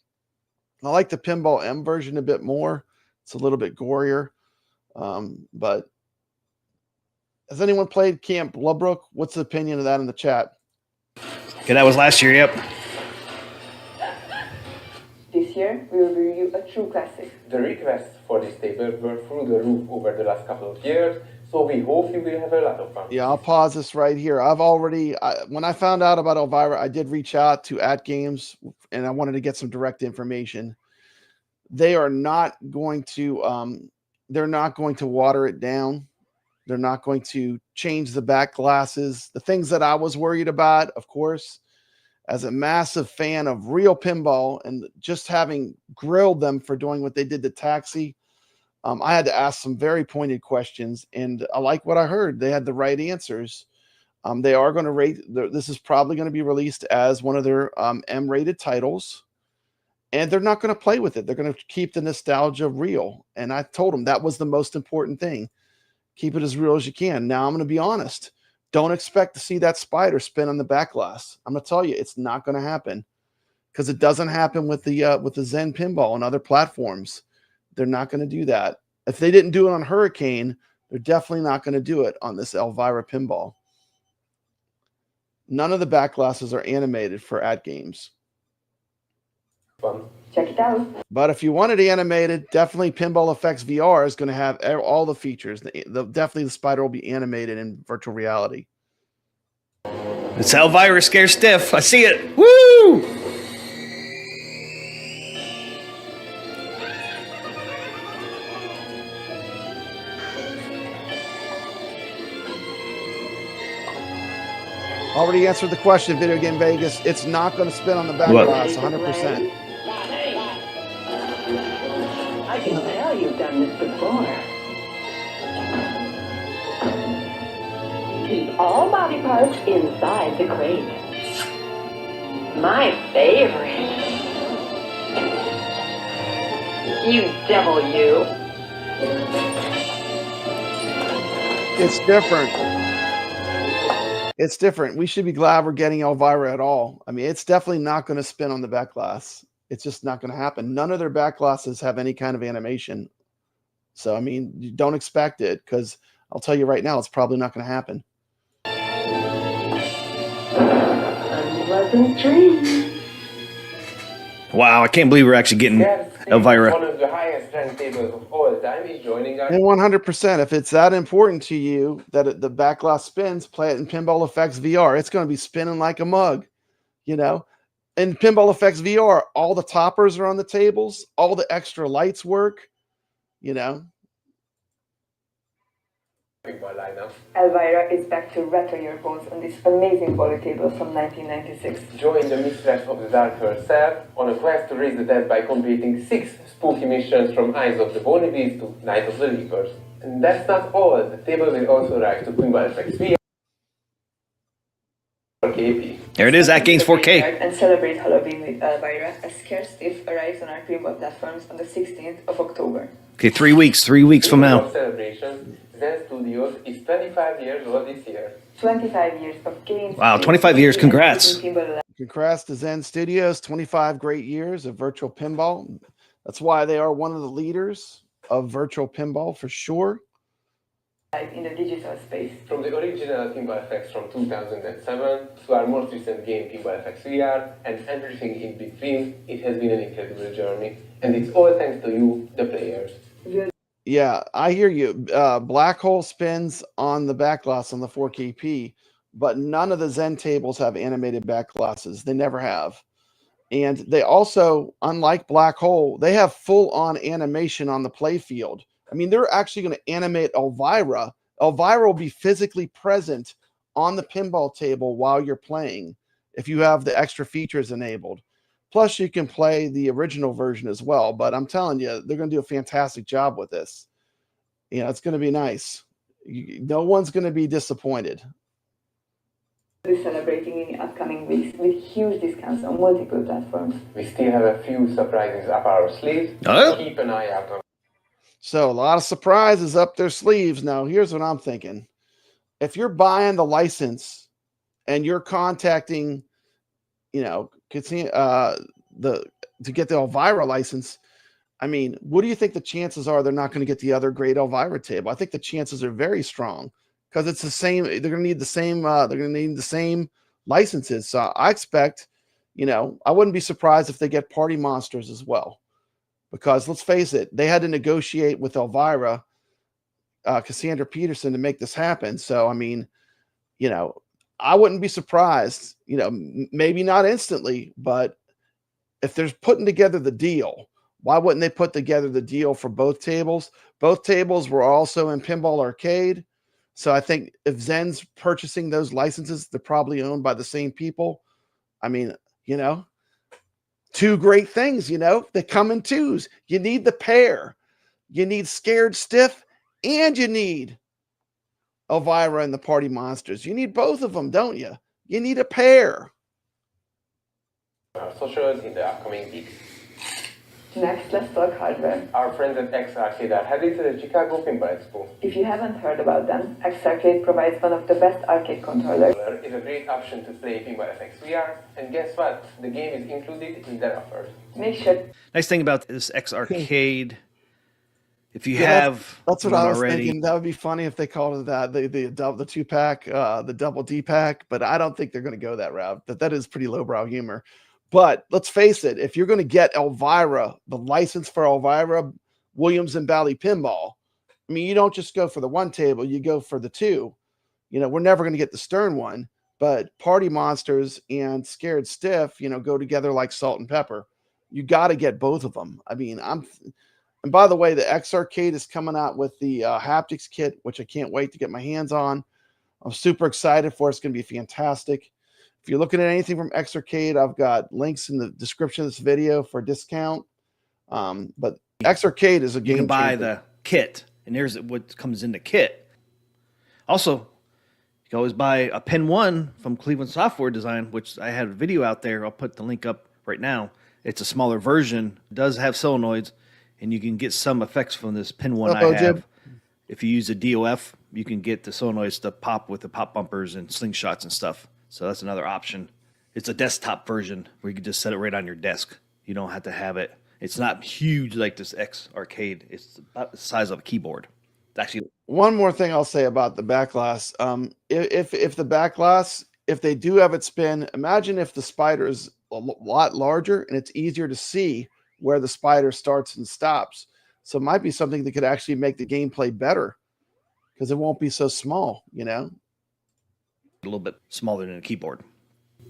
I like the Pinball M version a bit more. It's a little bit gorier. But has anyone played Camp Bloodbrook? What's the opinion of that in the chat? Okay, that was last year, yep. This year, we will review a true classic. The requests for this table were through the roof over the last couple of years, so we hope you will have a lot of fun. Yeah, I'll pause this right here. I've already, when I found out about Elvira, I did reach out to AtGames, and I wanted to get some direct information. They are not going to, they're not going to water it down. They're not going to change the back glasses. The things that I was worried about, of course, as a massive fan of real pinball and just having grilled them for doing what they did to Taxi, I had to ask some very pointed questions, and I like what I heard. They had the right answers. They are going to rate, this is probably going to be released as one of their M-rated titles, and they're not going to play with it. They're going to keep the nostalgia real, and I told them that was the most important thing. Keep it as real as you can. Now, I'm going to be honest. Don't expect to see that spider spin on the back glass. I'm going to tell you, it's not going to happen because it doesn't happen with the Zen Pinball and other platforms. They're not going to do that. If they didn't do it on Hurricane, they're definitely not going to do it on this Elvira Pinball. None of the back glasses are animated for AtGames. Fun. Check it out. But if you want it animated, definitely Pinball FX VR is going to have all the features. Definitely the spider will be animated in virtual reality. It's Elvira Scare Stiff. I see it. Woo! Already answered the question, Video Game Vegas. It's not going to spin on the back glass, 100%. I can tell you've done this before. Keep all body parts inside the crate. My favorite. You devil, you. It's different. It's different. We should be glad we're getting Elvira at all. I mean, it's definitely not going to spin on the back glass. It's just not going to happen. None of their back glasses have any kind of animation. So, I mean, you don't expect it because I'll tell you right now, it's probably not going to happen. Unpleasant dreams. Wow, I can't believe we're actually getting Elvira. One of the highest ranked tables of all time is joining us. And 100%, if it's that important to you that the back glass spins, play it in Pinball FX VR. It's going to be spinning like a mug, you know. In Pinball FX VR, all the toppers are on the tables, all the extra lights work, you know. Elvira is back to rattle your bones on this amazing volley table from 1996. Join the mistress of the dark herself on a quest to raise the dead by completing 6 spooky missions from Eyes of the Bonnies to Night of the Reapers. And that's not all. The table will also arrive to Pinball FX VR. There it is, AtGames 4K. And celebrate Halloween with Elvira as Scare Stiff arrives on our pinball platforms on the 16th of October. Okay, 3 weeks from now. Celebration, Zen Studios is 25 years old this year. 25 years of games. Wow, 25 years, congrats. Congrats to Zen Studios, 25 great years of virtual pinball. That's why they are one of the leaders of virtual pinball for sure. In the digital space. From the original Pinball FX from 2007 to our most recent game Pinball FX VR and everything in between, it has been an incredible journey. And it's all thanks to you, the players. Yeah, I hear you. Black Hole spins on the back glass on the 4KP, but none of the Zen tables have animated back glasses. They never have. And they also, unlike Black Hole, they have full-on animation on the play field. I mean, they're actually going to animate Elvira. Elvira will be physically present on the pinball table while you're playing if you have the extra features enabled. Plus, you can play the original version as well. But I'm telling you, they're going to do a fantastic job with this. You know, it's going to be nice. No one's going to be disappointed. We're celebrating in the upcoming weeks with huge discounts on multiple platforms. We still have a few surprises up our sleeves. Keep an eye out on. So a lot of surprises up their sleeves. Now, here's what I'm thinking. If you're buying the license and you're contacting you know, to get the Elvira license. I mean, what do you think the chances are they're not going to get the other great Elvira table? I think the chances are very strong because it's the same. They're going to need the same. They're going to need the same licenses. So I expect, you know, I wouldn't be surprised if they get Party Monsters as well, because let's face it, they had to negotiate with Elvira, Cassandra Peterson, to make this happen. So I mean, you know, I wouldn't be surprised. You know, maybe not instantly, but if they're putting together the deal, why wouldn't they put together the deal for both tables? Both tables were also in Pinball Arcade. So I think if Zen's purchasing those licenses, they're probably owned by the same people. I mean, you know, two great things, you know, they come in twos. You need the pair. You need Scared Stiff and you need Elvira and the Party Monsters. You need both of them, don't you? You need a pair. Our socials in the upcoming weeks. Next, let's talk hardware. Our friends at X Arcade are heading to the Chicago Pinball Expo. If you haven't heard about them, X Arcade provides one of the best arcade controllers. It's a great option to play Pinball FX VR, and guess what? The game is included in their offer. Make sure. Nice thing about this X Arcade, if you have that's what I was already, thinking. That would be funny if they called it that, the 2-pack, the double D-pack, but I don't think they're going to go that route. That is pretty lowbrow humor. But let's face it, if you're going to get Elvira, the license for Elvira, Williams and Bally Pinball, I mean, you don't just go for the one table, you go for the two. You know, we're never going to get the Stern one, but Party Monsters and Scared Stiff, you know, go together like salt and pepper. You got to get both of them. I mean, and by the way, the X Arcade is coming out with the haptics kit, which I can't wait to get my hands on. I'm super excited for it. It's going to be fantastic. If you're looking at anything from X Arcade, I've got links in the description of this video for a discount. But X Arcade is a game. You can buy changer. the kit, and here's what comes in the kit. Also, you can always buy a Pen 1 from Cleveland Software Design, which I had a video out there. I'll put the link up right now. It's a smaller version. It does have solenoids, and you can get some effects from this Pen 1 I have. Jib? If you use a DOF, you can get the solenoids to pop with the pop bumpers and slingshots and stuff. So that's another option. It's a desktop version where you can just set it right on your desk. You don't have to have it. It's not huge like this X Arcade. It's about the size of a keyboard. It's actually One more thing I'll say about the back glass. If the back glass, if they do have it spin, imagine if the spider is a lot larger and it's easier to see where the spider starts and stops. So it might be something that could actually make the gameplay better because it won't be so small, you know? a little bit smaller than a keyboard.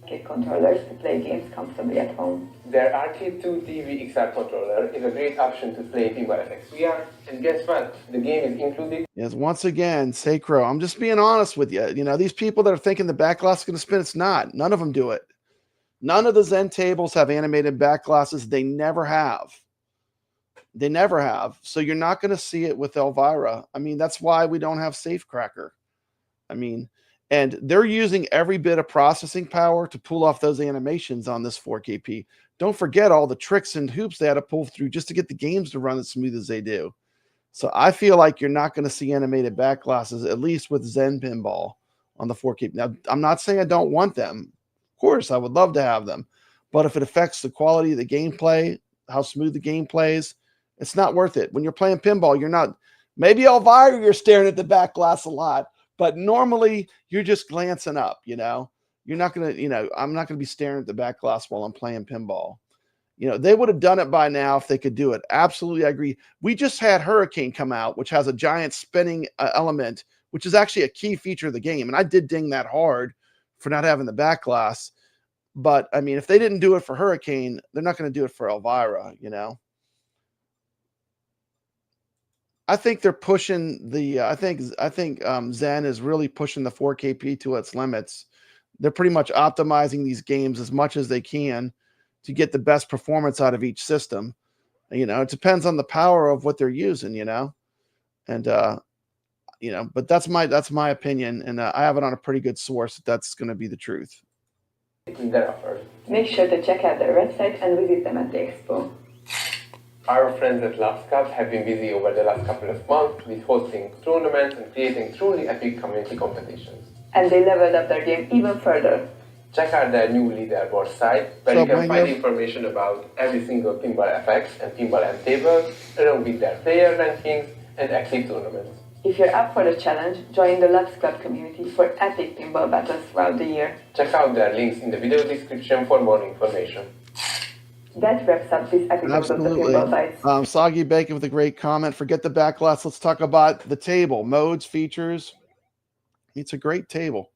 Arcade controllers to play games comfortably at home. Their Arcade 2 TV XR controller is a great option to play Pinball FX VR, and guess what? The game is included. Yes, once again, Sacro, I'm just being honest with you. You know, these people that are thinking the back glass is going to spin, it's not. None of them do it. None of the Zen tables have animated back glasses. They never have. They never have. So you're not going to see it with Elvira. I mean, that's why we don't have Safecracker. I mean, and they're using every bit of processing power to pull off those animations on this 4KP. Don't forget all the tricks and hoops they had to pull through just to get the games to run as smooth as they do. So I feel like you're not going to see animated back glasses, at least with Zen Pinball on the 4KP. Now, I'm not saying I don't want them. Of course, I would love to have them. But if it affects the quality of the gameplay, how smooth the game plays, it's not worth it. When you're playing pinball, you're not, maybe Elvira, you're staring at the back glass a lot, but normally you're just glancing up, you know. You're not going to, you know, I'm not going to be staring at the back glass while I'm playing pinball. You know, they would have done it by now if they could do it. Absolutely, I agree. We just had Hurricane come out, which has a giant spinning element, which is actually a key feature of the game. And I did ding that hard for not having the back glass. But, I mean, if they didn't do it for Hurricane, they're not going to do it for Elvira, you know. I think they're pushing the. I think Zen is really pushing the 4KP to its limits. They're pretty much optimizing these games as much as they can to get the best performance out of each system. You know, it depends on the power of what they're using. You know, and you know, but that's my opinion, and I have it on a pretty good source. That's going to be the truth. Make sure to check out their website and visit them at the expo. Our friends at Last Cup have been busy over the last couple of months with hosting tournaments and creating truly epic community competitions. And they leveled up their game even further. Check out their new Leaderboard site, where So, you can find Pengo? information about every single Pinball FX and Pinball M table, along with their player rankings and active tournaments. If you're up for the challenge, join the Lux Club community for epic pinball battles throughout the year. Check out their links in the video description for more information. That wraps up this episode of the Absolutely. Pinball Bites. Soggy Bacon with a great comment. Forget the backlash. Let's talk about the table, modes, features. It's a great table.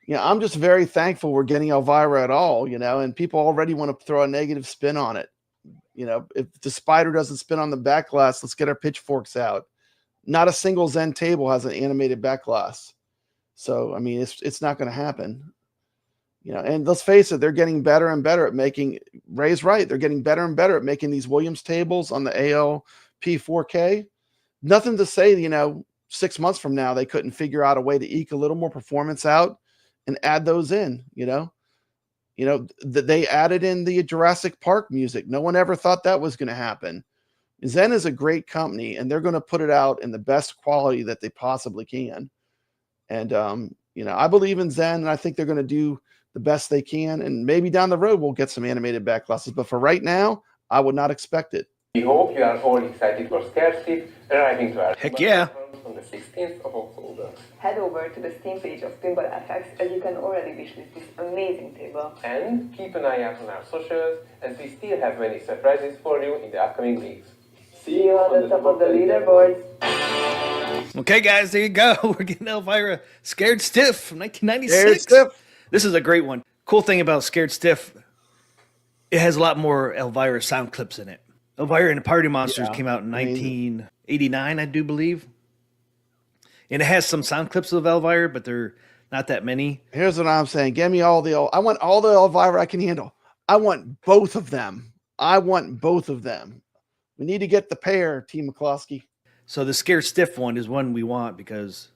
I'm just very thankful we're getting Elvira at all, and people already want to throw a negative spin on it. If the spider doesn't spin on the back glass, let's get our pitchforks out. Not a single Zen table has an animated back glass. So, I mean, it's not going to happen. And let's face it, they're getting better and better at making, Ray's right, they're getting better and better at making these Williams tables on the ALP 4K. Nothing to say, 6 months from now, they couldn't figure out a way to eke a little more performance out and add those in, they added in the Jurassic Park music. No one ever thought that was going to happen. Zen is a great company, and they're going to put it out in the best quality that they possibly can. And, I believe in Zen, and I think they're going to do the best they can. And maybe down the road, we'll get some animated back glasses. But for right now, I would not expect it. We hope you are all excited for Scarcity arriving to our Heck yeah. on the 16th of October. Head over to the Steam page of Pinball FX as you can already wishlist this amazing table. And keep an eye out on our socials, as we still have many surprises for you in the upcoming weeks. See you on the top of the leaderboards. Okay, guys, there you go. We're getting Elvira Scared Stiff from 1996. Scared Stiff. This is a great one. Cool thing about Scared Stiff, it has a lot more Elvira sound clips in it. Elvira and the Party Monsters came out in 1989, I do believe. And it has some sound clips of Elvira, but they're not that many. Here's what I'm saying. Give me I want all the Elvira I can handle. I want both of them. We need to get the pair, TMCLOSKY. So the Scared Stiff one is one we want because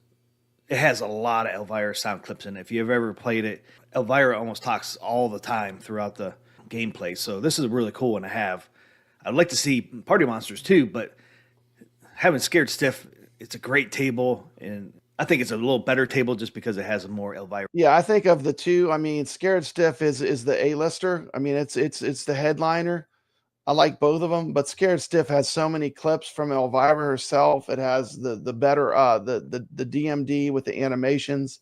it has a lot of Elvira sound clips in it. If you've ever played it, Elvira almost talks all the time throughout the gameplay. So this is a really cool one to have. I'd like to see Party Monsters too, but having Scared Stiff, it's a great table, and I think it's a little better table just because it has more Elvira. Yeah, I think of the two, Scared Stiff is the A-lister. It's the headliner. I like both of them, but Scared Stiff has so many clips from Elvira herself. It has the better the DMD with the animations.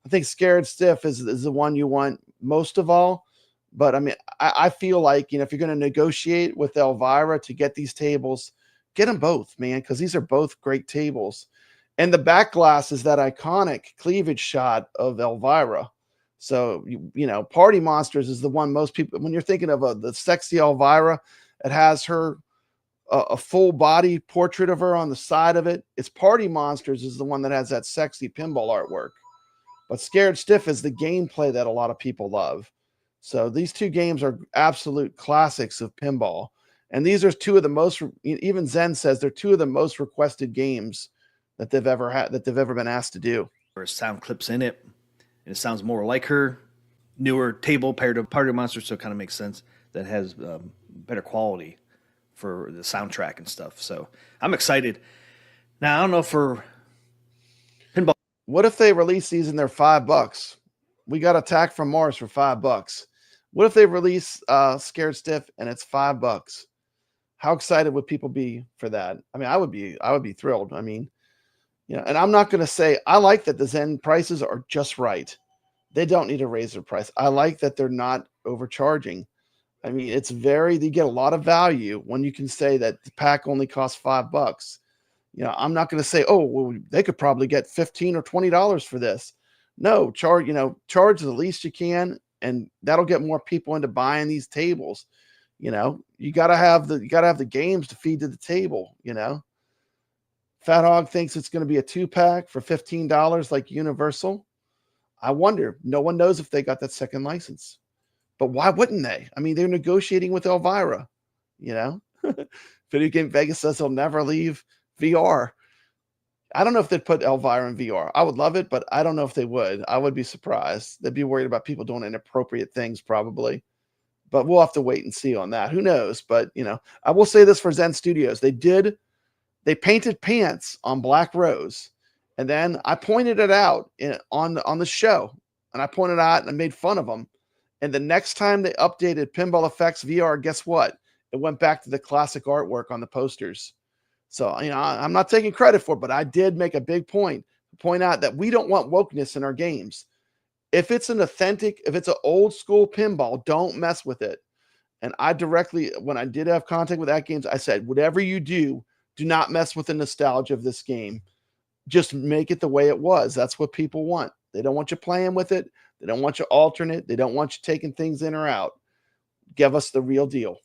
I think Scared Stiff is the one you want most of all. But I feel like, if you're going to negotiate with Elvira to get these tables, get them both, man, because these are both great tables. And the back glass is that iconic cleavage shot of Elvira. So, Party Monsters is the one most people, when you're thinking of the sexy Elvira, it has her, a full body portrait of her on the side of it. It's Party Monsters is the one that has that sexy pinball artwork. But Scared Stiff is the gameplay that a lot of people love. So these two games are absolute classics of pinball. And these are two of the most, even Zen says they're two of the most requested games that they've ever had, that they've ever been asked to do. There's sound clips in it, and it sounds more like her. Newer table paired to Party Monsters, so it kind of makes sense that has better quality for the soundtrack and stuff. So I'm excited. Now, I don't know for pinball. What if they release these and they're $5? We got Attack from Mars for $5. What if they release Scared Stiff and it's $5? How excited would people be for that? I would be thrilled. And I'm not going to say, I like that the Zen prices are just right. They don't need to raise their price. I like that they're not overcharging. They get a lot of value when you can say that the pack only costs $5. I'm not going to say, oh, well, they could probably get $15 or $20 for this. No, charge the least you can, and that'll get more people into buying these tables. You gotta have the games to feed to the table. Fat Hog thinks it's going to be a 2-pack for $15 like Universal. I wonder. No one knows if they got that second license, but why wouldn't they? They're negotiating with Elvira. Video Game Vegas says he'll never leave VR. I don't know if they'd put Elvira in VR. I would love it, but I don't know if they would. I would be surprised. They'd be worried about people doing inappropriate things probably. But we'll have to wait and see on that. Who knows? But, I will say this for Zen Studios. They painted pants on Black Rose. And then I pointed it out on the show. and I pointed out and I made fun of them. And the next time they updated Pinball FX VR, guess what? It went back to the classic artwork on the posters. So, I'm not taking credit for it, but I did make a big point to point out that we don't want wokeness in our games. If it's an old school pinball, don't mess with it. And I directly, when I did have contact with AtGames, I said, whatever you do not mess with the nostalgia of this game. Just make it the way it was. That's what people want. They don't want you playing with it. They don't want you altering it. They don't want you taking things in or out. Give us the real deal.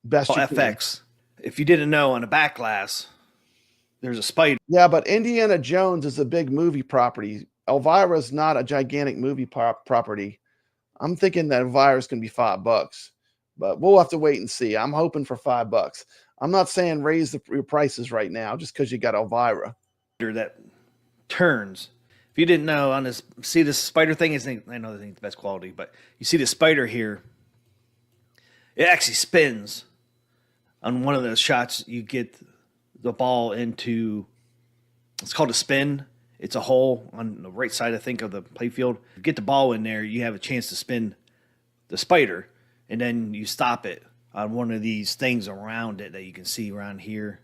Best you FX. If you didn't know, on a back glass, there's a spider. Yeah, but Indiana Jones is a big movie property. Elvira is not a gigantic movie property. I'm thinking that Elvira is going to be $5, but we'll have to wait and see. I'm hoping for $5. I'm not saying raise your prices right now just because you got Elvira. That turns. If you didn't know, on this, see this spider thing is, I know this ain't the best quality, but you see the spider here. It actually spins. On one of those shots, you get the ball into, it's called a spin. It's a hole on the right side, I think, of the playfield. You get the ball in there, you have a chance to spin the spider, and then you stop it on one of these things around it that you can see around here.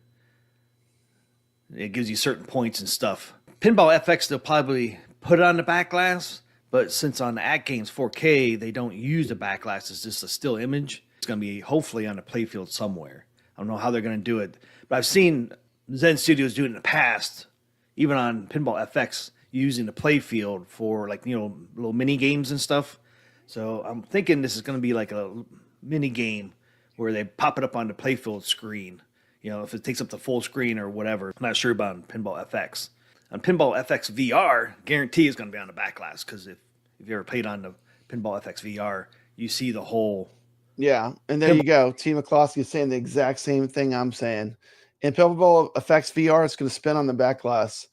It gives you certain points and stuff. Pinball FX, they'll probably put it on the back glass, but since on the AtGames 4K, they don't use the back glass, it's just a still image. It's going to be hopefully on the playfield somewhere. I don't know how they're going to do it, but I've seen Zen Studios do it in the past, even on Pinball FX, using the playfield for little mini games and stuff. So I'm thinking this is going to be like a mini game where they pop it up on the playfield screen. If it takes up the full screen or whatever. I'm not sure about Pinball FX. On Pinball FX VR, guarantee is going to be on the back glass, because if you ever played on the Pinball FX VR, you see the whole. Yeah, and there you go. TMCLOSKY is saying the exact same thing I'm saying. In Pinball FX VR, it's going to spin on the back glass.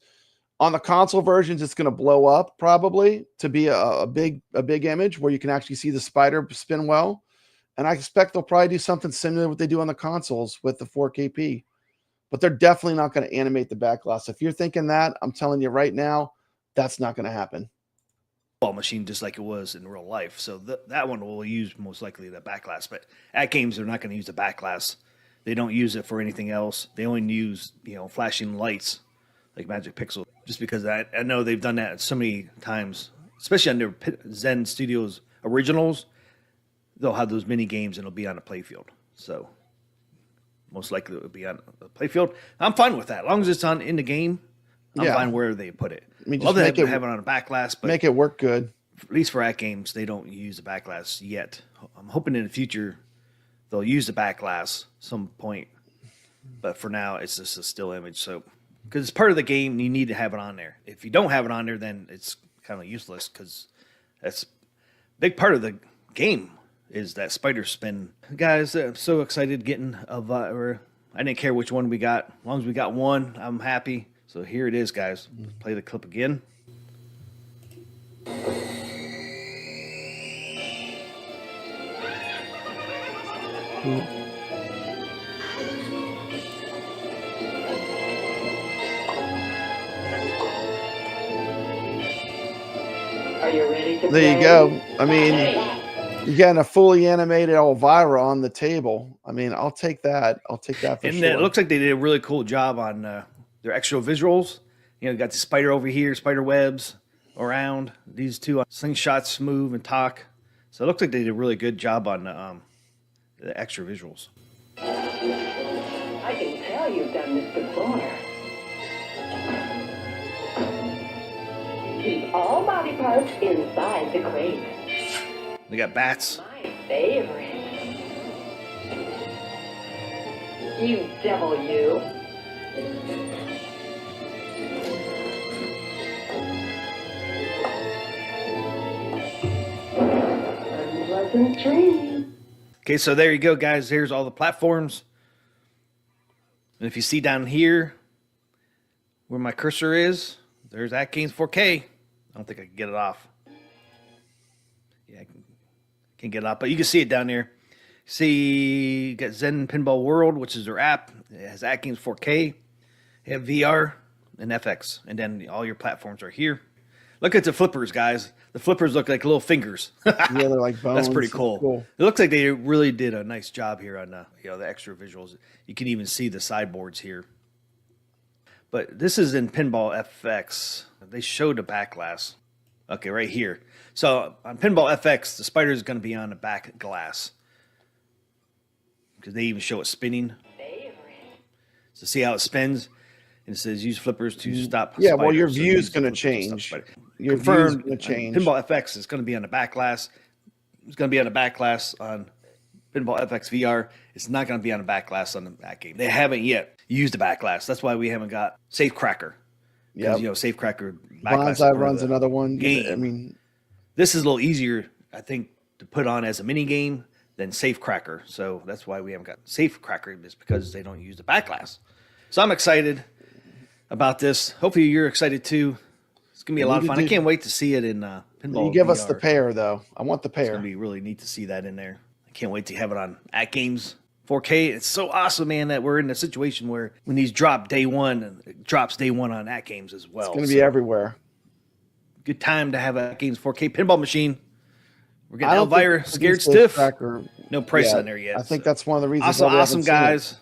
On the console versions, it's going to blow up probably to be a big image where you can actually see the spider spin well. And I expect they'll probably do something similar to what they do on the consoles with the 4KP. But they're definitely not going to animate the back glass. If you're thinking that, I'm telling you right now, that's not going to happen. Ball machine just like it was in real life. So that one will use most likely the back glass. But AtGames, they're not going to use the back glass. They don't use it for anything else. They only use, flashing lights like Magic Pixel. Just because I know they've done that so many times, especially on their Zen Studios originals. They'll have those mini games and it'll be on a playfield. So most likely it will be on a playfield. I'm fine with that. As long as it's in the game, I'm fine where they put it. I mean, love to have it on a back glass, but make it work good. At least for AtGames, they don't use the back glass yet. I'm hoping in the future they'll use the back glass some point. But for now, it's just a still image. So because it's part of the game, you need to have it on there. If you don't have it on there, then it's kind of useless, because that's a big part of the game. Is that spider spin. Guys, I'm so excited getting I didn't care which one we got. As long as we got one, I'm happy. So here it is, guys. Let's play the clip again. Are you ready to There you go. I mean, you're getting a fully animated Elvira on the table. I mean, I'll take that. I'll take that for sure. And it looks like they did a really cool job on their extra visuals. Got the spider over here, spider webs around. These two slingshots move and talk. So it looks like they did a really good job on the extra visuals. I can tell you've done this before. Keep all body parts inside the crate. They got bats. My favorite. You devil, you. Unpleasant dream. Okay, so there you go, guys. Here's all the platforms. And if you see down here where my cursor is, there's AtGames 4K. I don't think I can get it off. Yeah, I can get it off, but you can see it down there. See, you got Zen Pinball World, which is their app. It has AtGames 4K. You have VR and FX, and then all your platforms are here. Look at the flippers, guys. The flippers look like little fingers. Yeah, they're like bones. That's pretty cool. It looks like they really did a nice job here on the extra visuals. You can even see the sideboards here. But this is in Pinball FX. They showed a back glass. Okay, right here. So on Pinball FX, the spider is going to be on the back glass. Because they even show it spinning. So see how it spins? And it says use flippers to stop. Yeah, well, spiders. your So view is use the going to flippers to stop change. spiders. Your view is Confirmed. going to change. Pinball FX is going to be on the back glass. It's going to be on the back glass on Pinball FX VR. It's not going to be on the back glass on that game. They haven't yet used the back glass. That's why we haven't got Safecracker. Yeah, you know, Safecracker back glass. Bonsai runs another one. Game. I mean, this is a little easier, I think, to put on as a mini game than Safecracker. So that's why we haven't got Safecracker, is because they don't use the back glass. So I'm excited about this. Hopefully you're excited too. It's gonna be a lot of fun. I can't wait to see it in Pinball. You give VR. us the pair though. I want the pair. It's gonna be really neat to see that in there. I can't wait to have it on AtGames 4K. It's so awesome, man, that we're in a situation where when these drop day one, and it drops day one on AtGames as well. It's gonna be everywhere. Good time to have a AtGames 4K pinball machine. We're getting Elvira Scared Stiff. No price on there yet. I think that's one of the reasons. Also awesome, guys.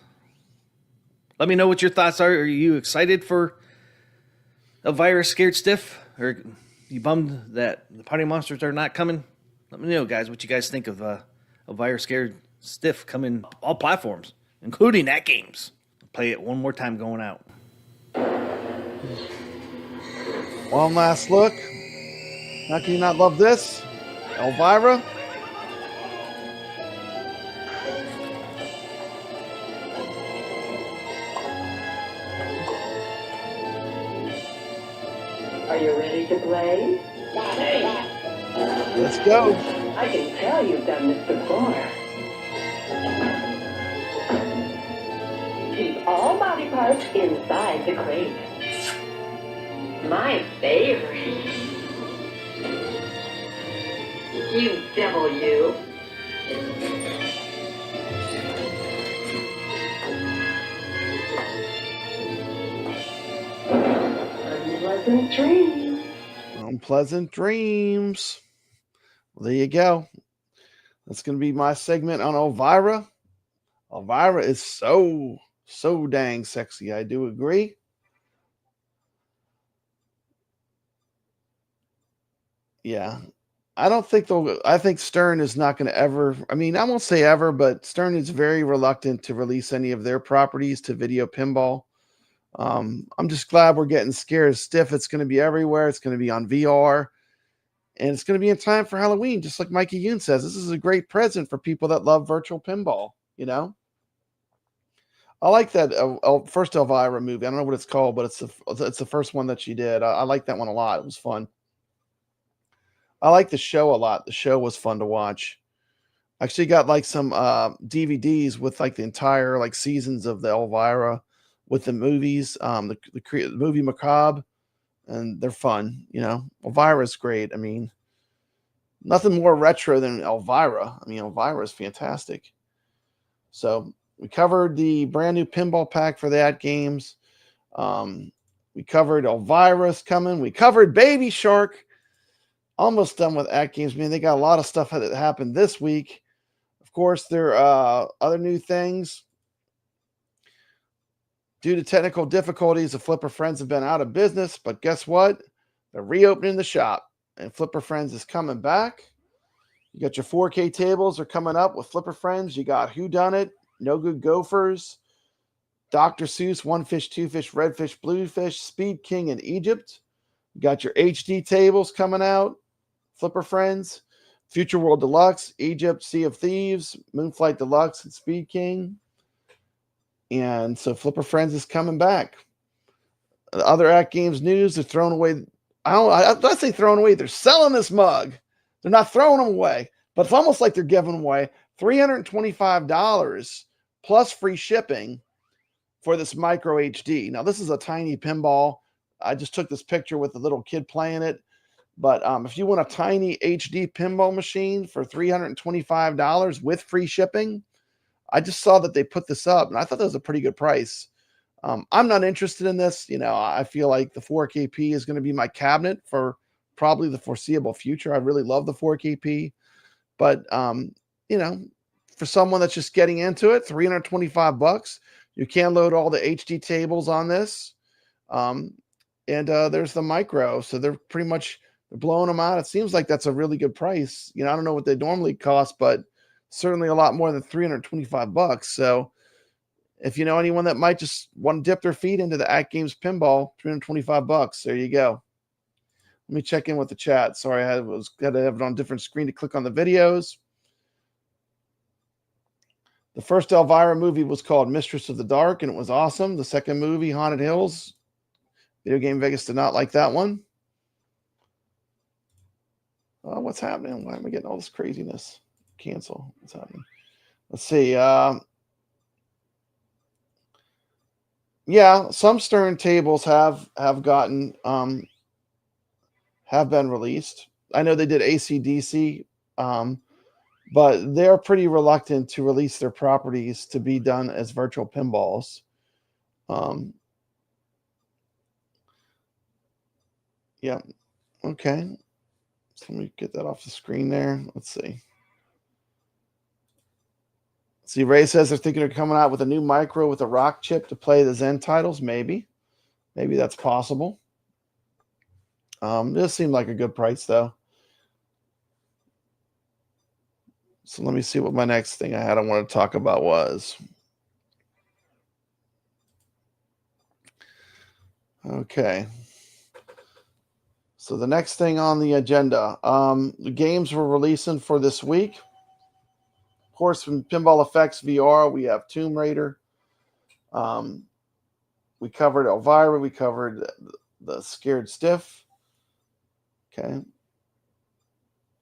Let me know what your thoughts are. Are you excited for Elvira Scared Stiff? Or you bummed that the Party Monsters are not coming? Let me know, guys, what you guys think of Elvira Scared Stiff coming all platforms, including AtGames. Play it one more time going out. One last look. How can you not love this? Elvira. Are you ready to play? Let's go. I can tell you've done this before. Keep all body parts inside the crate. My favorite. You devil, you. Unpleasant dreams. Unpleasant dreams. Well, there you go. That's going to be my segment on Elvira. Elvira is so dang sexy. I do agree. Yeah. I don't think I think Stern is not going to ever, I mean, I won't say ever, but Stern is very reluctant to release any of their properties to video pinball. I'm just glad we're getting Scared Stiff. It's going to be everywhere. It's going to be on VR. And it's going to be in time for Halloween, just like Mikey Yoon says. This is a great present for people that love virtual pinball, you know? I like that first Elvira movie. I don't know what it's called, but it's the first one that she did. I like that one a lot. It was fun. I like the show a lot. The show was fun to watch. I actually got like some DVDs with like the entire like seasons of the Elvira with the movies, the movie Macabre, and they're fun. You know, Elvira's great. I mean, nothing more retro than Elvira. I mean, Elvira is fantastic. So we covered the brand new pinball pack for the AtGames. We covered Elvira's coming. We covered Baby Shark. Almost done with AtGames. I mean, they got a lot of stuff that happened this week. Of course, there are other new things. Due to technical difficulties, the Flipper Friends have been out of business, but guess what? They're reopening the shop, and Flipper Friends is coming back. You got your 4K tables are coming up with Flipper Friends. You got Whodunit, No Good Gophers, Dr. Seuss, One Fish, Two Fish, Red Fish, Blue Fish, Speed King in Egypt. You got your HD tables coming out, Flipper Friends, Future World Deluxe, Egypt, Sea of Thieves, Moonflight Deluxe, and Speed King. And so Flipper Friends is coming back. The other AtGames news, they're throwing away. I don't say throwing away. They're selling this mug. They're not throwing them away, but it's almost like they're giving away $325 plus free shipping for this micro HD. Now, this is a tiny pinball. I just took this picture with the little kid playing it. But if you want a tiny HD pinball machine for $325 with free shipping, I just saw that they put this up, and I thought that was a pretty good price. I'm not interested in this. You know, I feel like the 4KP is going to be my cabinet for probably the foreseeable future. I really love the 4KP, but you know, for someone that's just getting into it, $325. You can load all the HD tables on this. And there's the micro. So they're pretty much blowing them out. It seems like that's a really good price. You know, I don't know what they normally cost, but certainly a lot more than $325. So if you know anyone that might just want to dip their feet into the AtGames Pinball, $325. There you go. Let me check in with the chat. Sorry, I had to have it on a different screen to click on the videos. The first Elvira movie was called Mistress of the Dark, and it was awesome. The second movie, Haunted Hills, Video Game Vegas did not like that one. What's happening? Why am I getting all this craziness? Cancel. What's happening? Let's see. Yeah, some Stern tables have gotten have been released. I know they did AC/DC, but they're pretty reluctant to release their properties to be done as virtual pinballs. Yeah. Okay. So let me get that off the screen there. Let's see. See, Ray says they're thinking of coming out with a new micro with a rock chip to play the Zen titles. Maybe that's possible. It does seem like a good price, though. So let me see what my next thing I had I want to talk about was. Okay. So the next thing on the agenda, the games we're releasing for this week. Of course, from Pinball FX VR, we have Tomb Raider. We covered Elvira. We covered the Scared Stiff. Okay.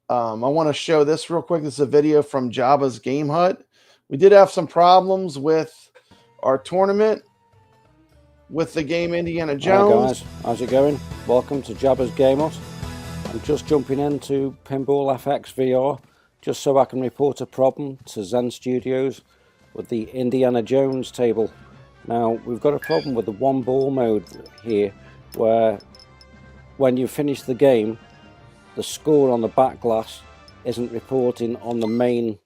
I want to show this real quick. This is a video from Jabba's Game Hut. We did have some problems with our tournament with the game Indiana Jones. Hi guys, how's it going? Welcome to Jabba's Game Hut. I'm just jumping into Pinball FX VR just so I can report a problem to Zen Studios with the Indiana Jones table. Now, we've got a problem with the one ball mode here, where when you finish the game, the score on the back glass isn't reporting on the main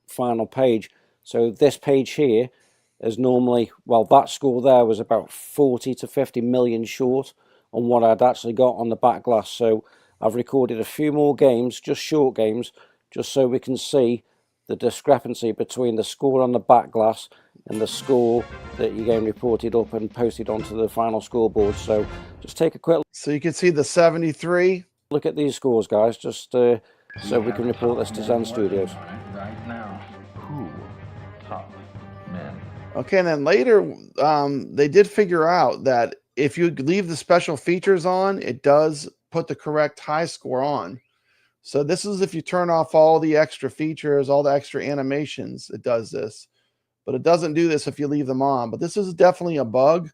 final page. So this page here is normally, well, that score there was about 40 to 50 million short on what I'd actually got on the back glass. So I've recorded a few more games, just short games, just so we can see the discrepancy between the score on the back glass and the score that your game reported up and posted onto the final scoreboard. So just take a quick look. So you can see the 73. Look at these scores, guys, just so we can report this to Zen Studios. Right now, who top men? Okay, and then later, they did figure out that if you leave the special features on, it does put the correct high score on. So this is if you turn off all the extra features, all the extra animations, it does this. But it doesn't do this if you leave them on. But this is definitely a bug.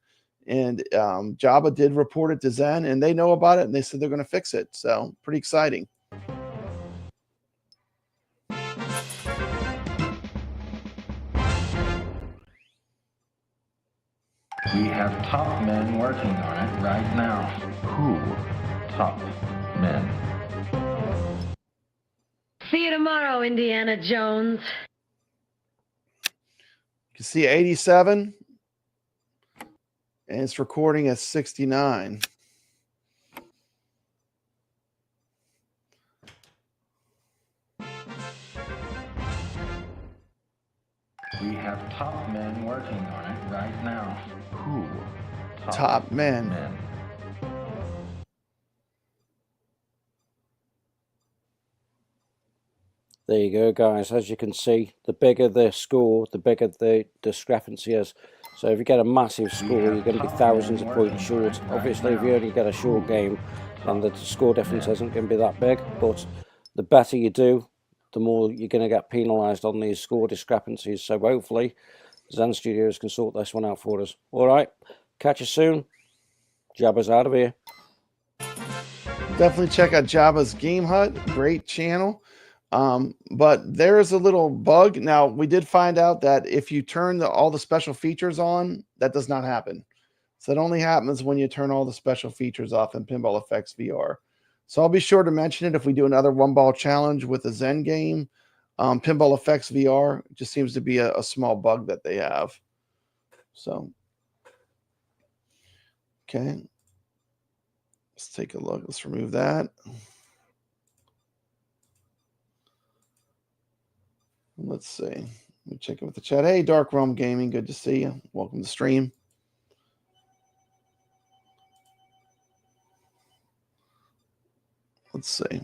And Jabba did report it to Zen, and they know about it, and they said they're going to fix it. So pretty exciting. We have top men working on it right now. Who top men? See you tomorrow, Indiana Jones. You can see 87. And it's recording at 69. We have top men working on it right now. Who top men? There you go, guys. As you can see, the bigger the score, the bigger the discrepancy is. So if you get a massive score, you're going to be thousands of points short. Obviously, if you only get a short game, then the score difference isn't going to be that big. But the better you do, the more you're going to get penalised on these score discrepancies. So hopefully, Zen Studios can sort this one out for us. All right, catch you soon. Jabba's out of here. Definitely check out Jabba's Game Hut. Great channel. But there's a little bug. Now, we did find out that if you turn all the special features on, that does not happen. So it only happens when you turn all the special features off in Pinball FX VR. So I'll be sure to mention it if we do another one ball challenge with a Zen game. Pinball FX VR, it just seems to be a small bug that they have. So, okay. Let's take a look. Let's remove that. Let's see. Let me check in with the chat. Hey, Dark Realm Gaming, good to see you. Welcome to the stream. Let's see.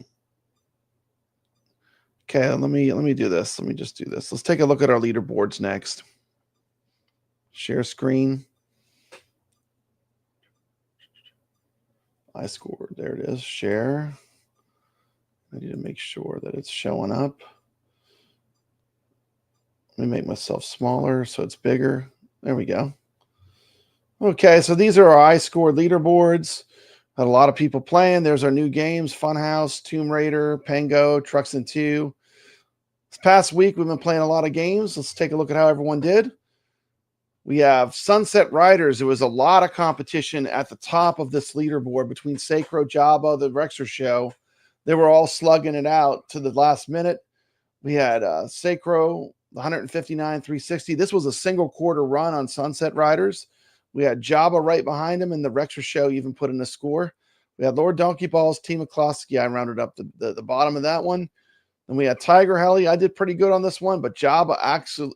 Okay, let me do this. Let me just do this. Let's take a look at our leaderboards next. Share screen. iScored. There it is. Share. I need to make sure that it's showing up. Let me make myself smaller so it's bigger. There we go. Okay, so these are our iScored leaderboards. Had a lot of people playing. There's our new games: Funhouse, Tomb Raider, Pengo, Truxton II. This past week, we've been playing a lot of games. Let's take a look at how everyone did. We have Sunset Riders. There was a lot of competition at the top of this leaderboard between Sacro, Jabba, the Rexer Show. They were all slugging it out to the last minute. We had Sacro, 159, 360. This was a single quarter run on Sunset Riders. We had Jabba right behind him, and the Rexer Show even put in a score. We had Lord Donkey Ball's TMCLOSKY. I rounded up the bottom of that one. And we had Tiger Heli. I did pretty good on this one, but Jabba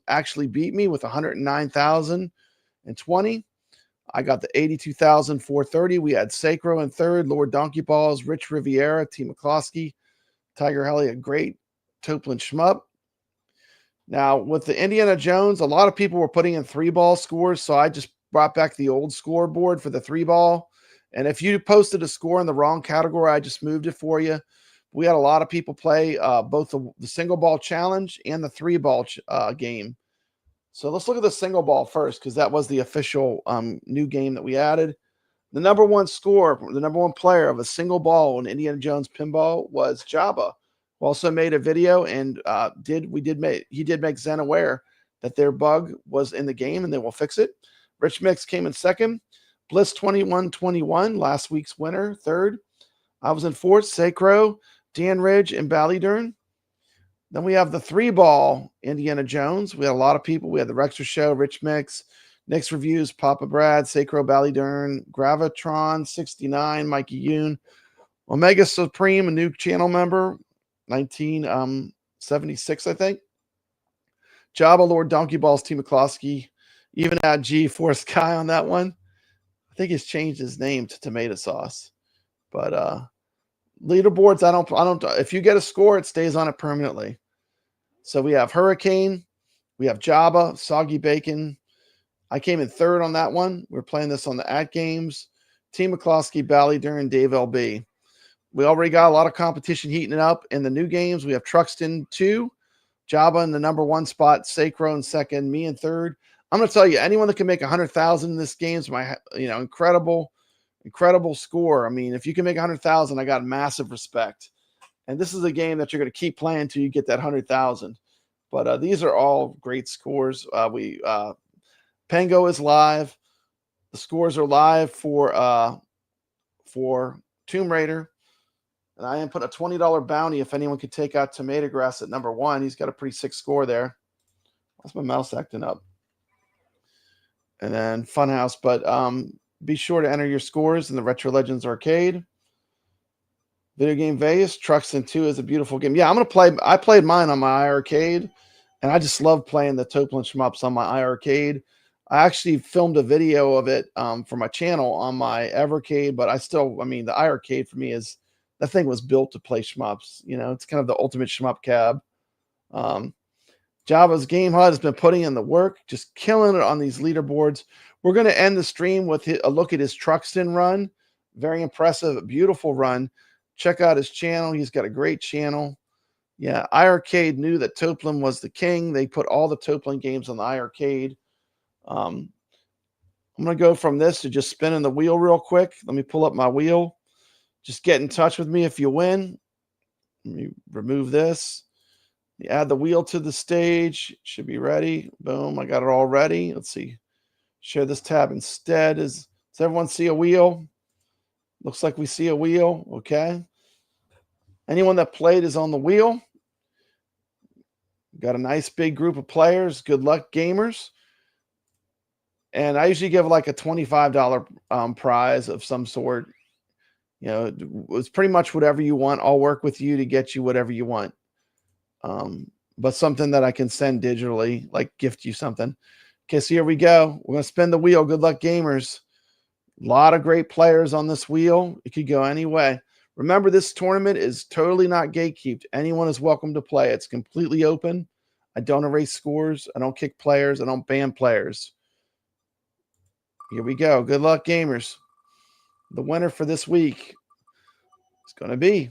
actually beat me with 109,020. I got the 82,430. We had Sacro in third, Lord Donkey Balls, Rich Riviera, TMCLOSKY, Tiger Heli, a great Toplan shmup. Now, with the Indiana Jones, a lot of people were putting in 3-ball scores, so I just brought back the old scoreboard for the 3-ball. And if you posted a score in the wrong category, I just moved it for you. We had a lot of people play both the single ball challenge and the 3-ball game. So let's look at the single ball first, because that was the official new game that we added. The number one score, the number one player of a single ball in Indiana Jones Pinball was Jabba. We also made a video and he did make Zen aware that their bug was in the game and they will fix it. Rich Mix came in second. Bliss 2121, last week's winner, third. I was in fourth. Sacro, Dan Ridge, and Ballydurn. Then we have the 3-ball Indiana Jones. We had a lot of people. We had the Rexer Show, Rich Mix, Nick's Reviews, Papa Brad, Sacro, Ballydurn, Gravitron 69, Mikey Yoon, Omega Supreme, a new channel member, 1976, I think. Jabba, Lord Donkey Balls, TMCLOSKY. Even had G-Force Guy on that one. I think he's changed his name to Tomato Sauce. But leaderboards, I don't. If you get a score, it stays on it permanently. So we have Hurricane, we have Jabba, Soggy Bacon. I came in third on that one. We're playing this on the AtGames. TMCLOSKY, Ballydurn, Dave LB. We already got a lot of competition heating it up in the new games. We have Truxton II, Jabba in the number one spot, Sacro in second, me in third. I'm going to tell you, anyone that can make 100,000 in this game is my, incredible score. I mean, if you can make 100,000, I got massive respect. And this is a game that you're going to keep playing until you get that 100,000. But these are all great scores. Pengo is live. The scores are live for Tomb Raider. And I am putting a $20 bounty if anyone could take out Tomato Grass at number one. He's got a pretty sick score there. Why's my mouse acting up? And then Funhouse. But be sure to enter your scores in the Retro Legends Arcade. Video Game Vegas, Truxton 2 is a beautiful game. Yeah, I'm going to play. I played mine on my iArcade, and I just love playing the Toplan shmups on my iArcade. I actually filmed a video of it for my channel on my Evercade, but the iArcade for me is, that thing was built to play shmups. It's kind of the ultimate shmup cab. Java's Game Hut has been putting in the work, just killing it on these leaderboards. We're going to end the stream with a look at his Truxton run. Very impressive, beautiful run. Check out his channel. He's got a great channel. Yeah, iArcade knew that Toplan was the king. They put all the Toplan games on the iArcade. I'm going to go from this to just spinning the wheel real quick. Let me pull up my wheel. Just get in touch with me if you win. Let me remove this. You add the wheel to the stage. Should be ready. Boom. I got it all ready. Let's see. Share this tab instead. Does everyone see a wheel? Looks like we see a wheel. Okay. Anyone that played is on the wheel. Got a nice big group of players. Good luck, gamers. And I usually give like a $25 prize of some sort. You know, it's pretty much whatever you want. I'll work with you to get you whatever you want. But something that I can send digitally, like gift you something. Okay, so here we go. We're going to spin the wheel. Good luck, gamers. A lot of great players on this wheel. It could go any way. Remember, this tournament is totally not gatekeeped. Anyone is welcome to play. It's completely open. I don't erase scores. I don't kick players. I don't ban players. Here we go. Good luck, gamers. The winner for this week is going to be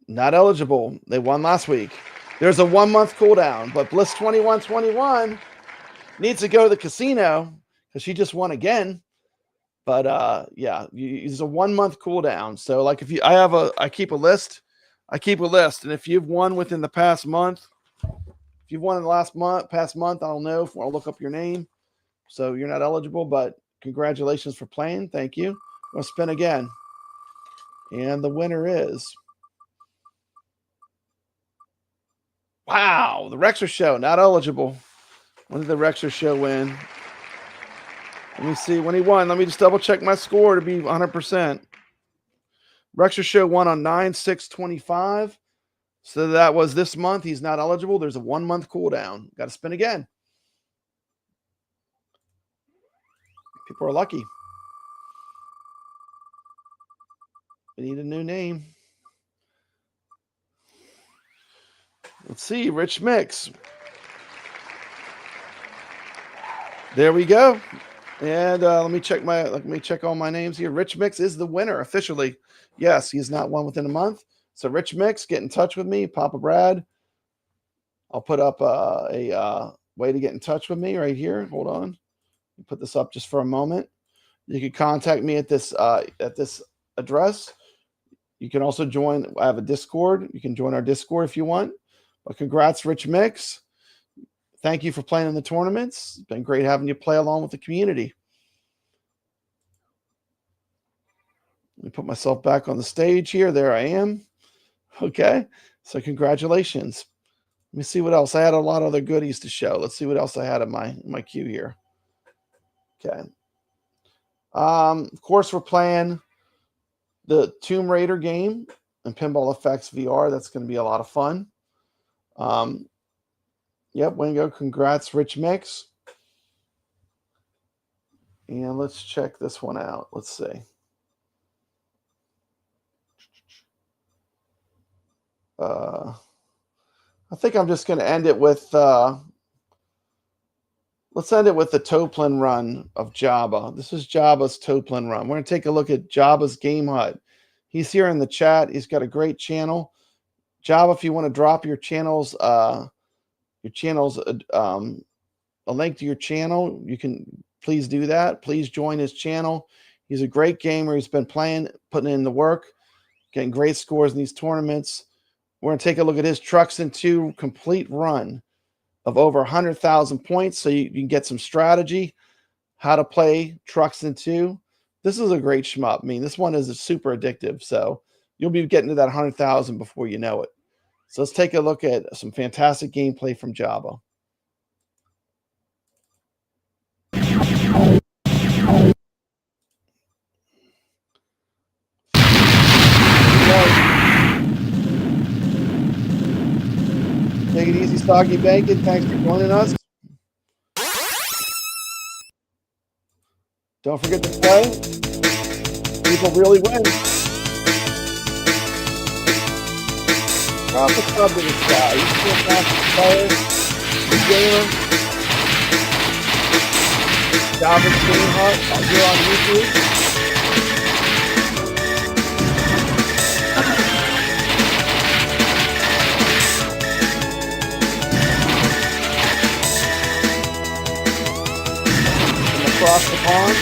not eligible. They won last week. There's a 1 month cooldown, but Bliss 2121 needs to go to the casino because she just won again. But yeah, there's a 1 month cooldown. So like if you, I keep a list. And if you've won within the past month, if you've won in the past month, I'll know. I'll look up your name. So you're not eligible, but congratulations for playing. Thank you. I'm going to spin again. And the winner is, wow, the Rexer Show, not eligible. When did the Rexer Show win? Let me see when he won. Let me just double check my score to be 100%. Rexer Show won on 9/6/25. So that was this month. He's not eligible. There's a 1 month cooldown. Got to spin again. People are lucky. We need a new name. Let's see, Rich Mix. There we go. And let me check all my names here. Rich Mix is the winner officially. Yes, he's not won within a month. So Rich Mix, get in touch with me, Papa Brad. I'll put up a way to get in touch with me right here. Hold on. Put this up just for a moment. You can contact me at this address. You can also join. I have a Discord. You can join our Discord if you want. But congrats, Rich Mix. Thank you for playing in the tournaments. It's been great having you play along with the community. Let me put myself back on the stage here. There I am. Okay. So congratulations. Let me see what else. I had a lot of other goodies to show. Let's see what else I had in my queue here. Okay. Of course, we're playing the Tomb Raider game in Pinball FX VR. That's going to be a lot of fun. Yep, Wingo, congrats, Rich Mix. And let's check this one out. Let's see. I think I'm just going to end it with, let's end it with the Toaplan run of Jabba. This is Jabba's Toaplan run. We're going to take a look at Jabba's Game Hut. He's here in the chat. He's got a great channel. Jabba, if you want to drop your channel's a link to your channel, you can please do that. Please join his channel. He's a great gamer. He's been playing, putting in the work, getting great scores in these tournaments. We're going to take a look at his Truxton II complete run of over 100,000 points so you can get some strategy, how to play Truxton II. This is a great shmup. I mean, this one is super addictive, so you'll be getting to that 100,000 before you know it. So let's take a look at some fantastic gameplay from Jabba. Take it easy, Stocky Bacon. Thanks for joining us. Don't forget to play. People really win. Drop a sub to this guy. He's still a fantastic player. Good gamer. Jabba's Game Hut. I'll do on YouTube. Across the pond.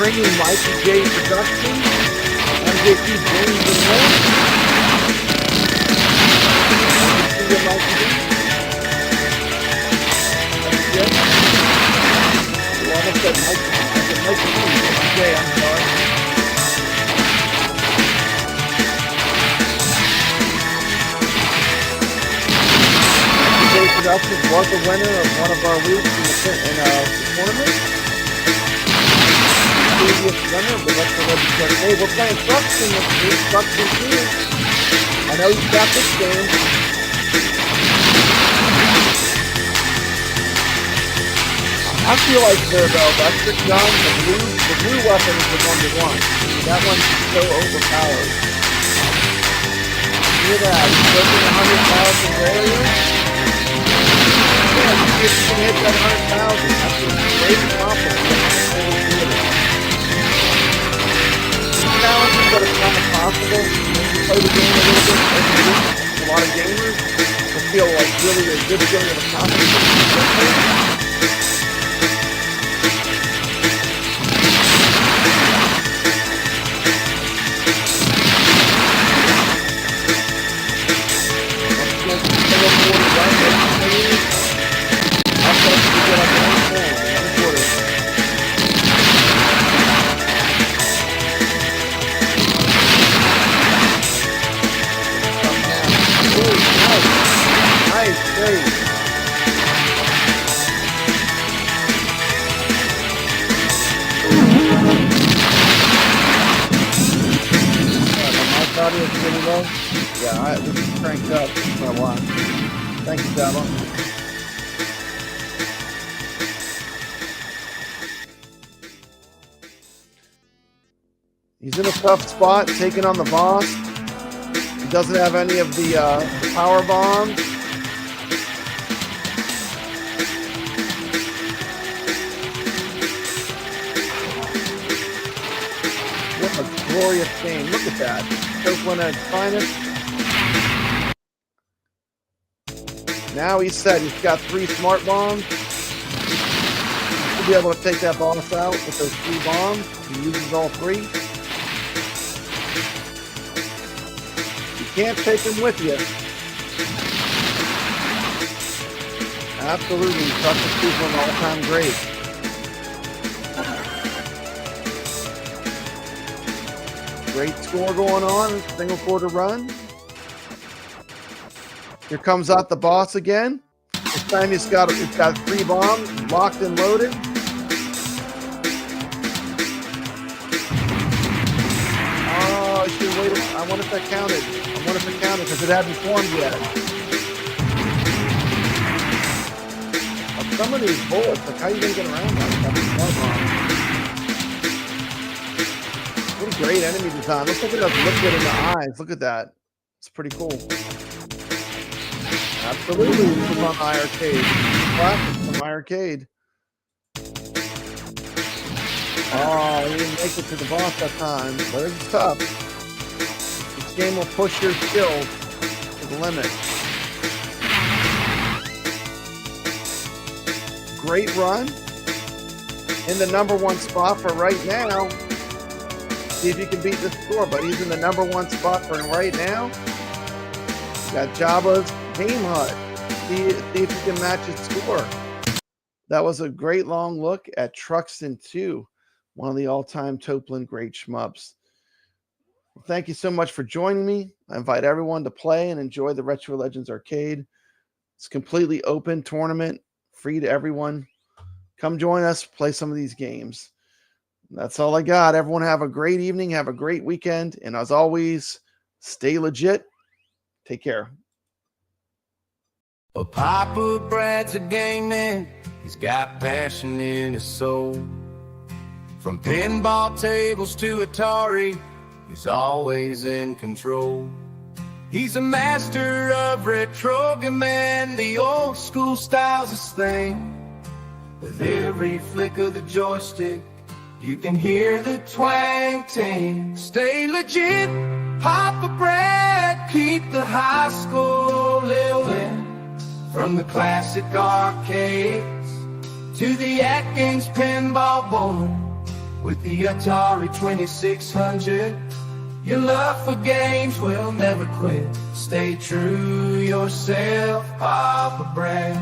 bringing Mikey J Productions, MJP James and Lynn. See you, Mikey D. That's good. You almost said Mikey J, I'm sorry. Productions was the winner of one of our weeks in the tournament. Previous winner, but that's the legendary. Hey, we're playing Truxton this week. Truxton 2. I know you've got this game. I feel like the electric gun, the blue weapon is the one to want. That one's so overpowered. Hear that? He's breaking 100,000 barriers. Yeah, if you can hit that 100,000, that's a great accomplishment. These challenges that are kind of possible when you play the game a little bit every week. A lot of gamers will feel like really a good feeling of accomplishment. Yeah, this is cranked up for a while. Thank you, Jabba. He's in a tough spot, taking on the boss. He doesn't have any of the power bombs. What a glorious game. Look at that. Toaplan at its finest. Now he's set. He's got 3 smart bombs. He'll be able to take that boss out with those 3 bombs. He uses all 3. You can't take him with you. Absolutely. Truxton 2 is an all-time great. Great score going on. Single quarter run. Here comes out the boss again. This time it's got 3 bombs locked and loaded. Oh, I should wait. I wonder if that counted. I wonder if it counted because it hadn't formed yet. Some of these bullets, like how are you gonna get around that? What a great enemy design. Let's look at that liquid in the eyes. Look at that. It's pretty cool. Absolutely. This was on iArcade. Classic from iArcade. Oh, he didn't make it to the boss that time, but it's tough. This game will push your skills to the limit. Great run. In the #1 spot for right now. See if you can beat this score, but he's in the #1 spot for right now. Got Jabba's Game Hut. See if you can match his score. That was a great long look at Truxton 2, one of the all-time Toaplan great shmups. Well, thank you so much for joining me. I invite everyone to play and enjoy the Retro Legends Arcade. It's a completely open tournament, free to everyone. Come join us, play some of these games. That's all I got. Everyone have a great evening. Have a great weekend. And as always, stay legit. Take care. Well, Papa Brad's a game man. He's got passion in his soul. From pinball tables to Atari, he's always in control. He's a master of retro man. The old school style's his thing. With every flick of the joystick, you can hear the twang ting. Stay legit, Papa Brad, keep the high school living. From the classic arcades to the AtGames pinball board, With the Atari 2600, your love for games will never quit. Stay true yourself, Papa Brand,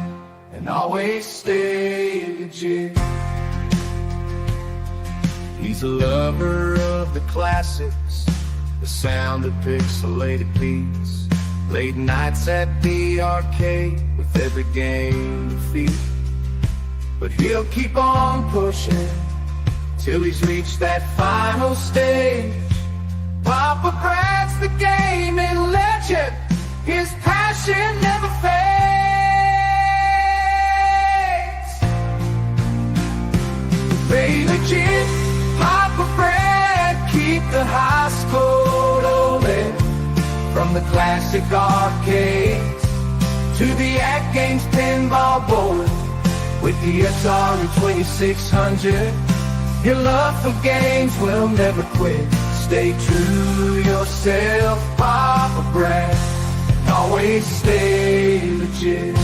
and always stay legit. He's a lover of the classics, the sound of pixelated beats, late nights at the arcade with every game defeat. But he'll keep on pushing till he's reached that final stage. Papa Brad's the gaming legend, his passion never fades. Stay legit, Papa Brad, keep the iScored OLED. From the classic arcades to the AtGames pinball board. With the Atari 2600, your love for games will never quit. Stay true yourself, Papa Brad, and always stay legit.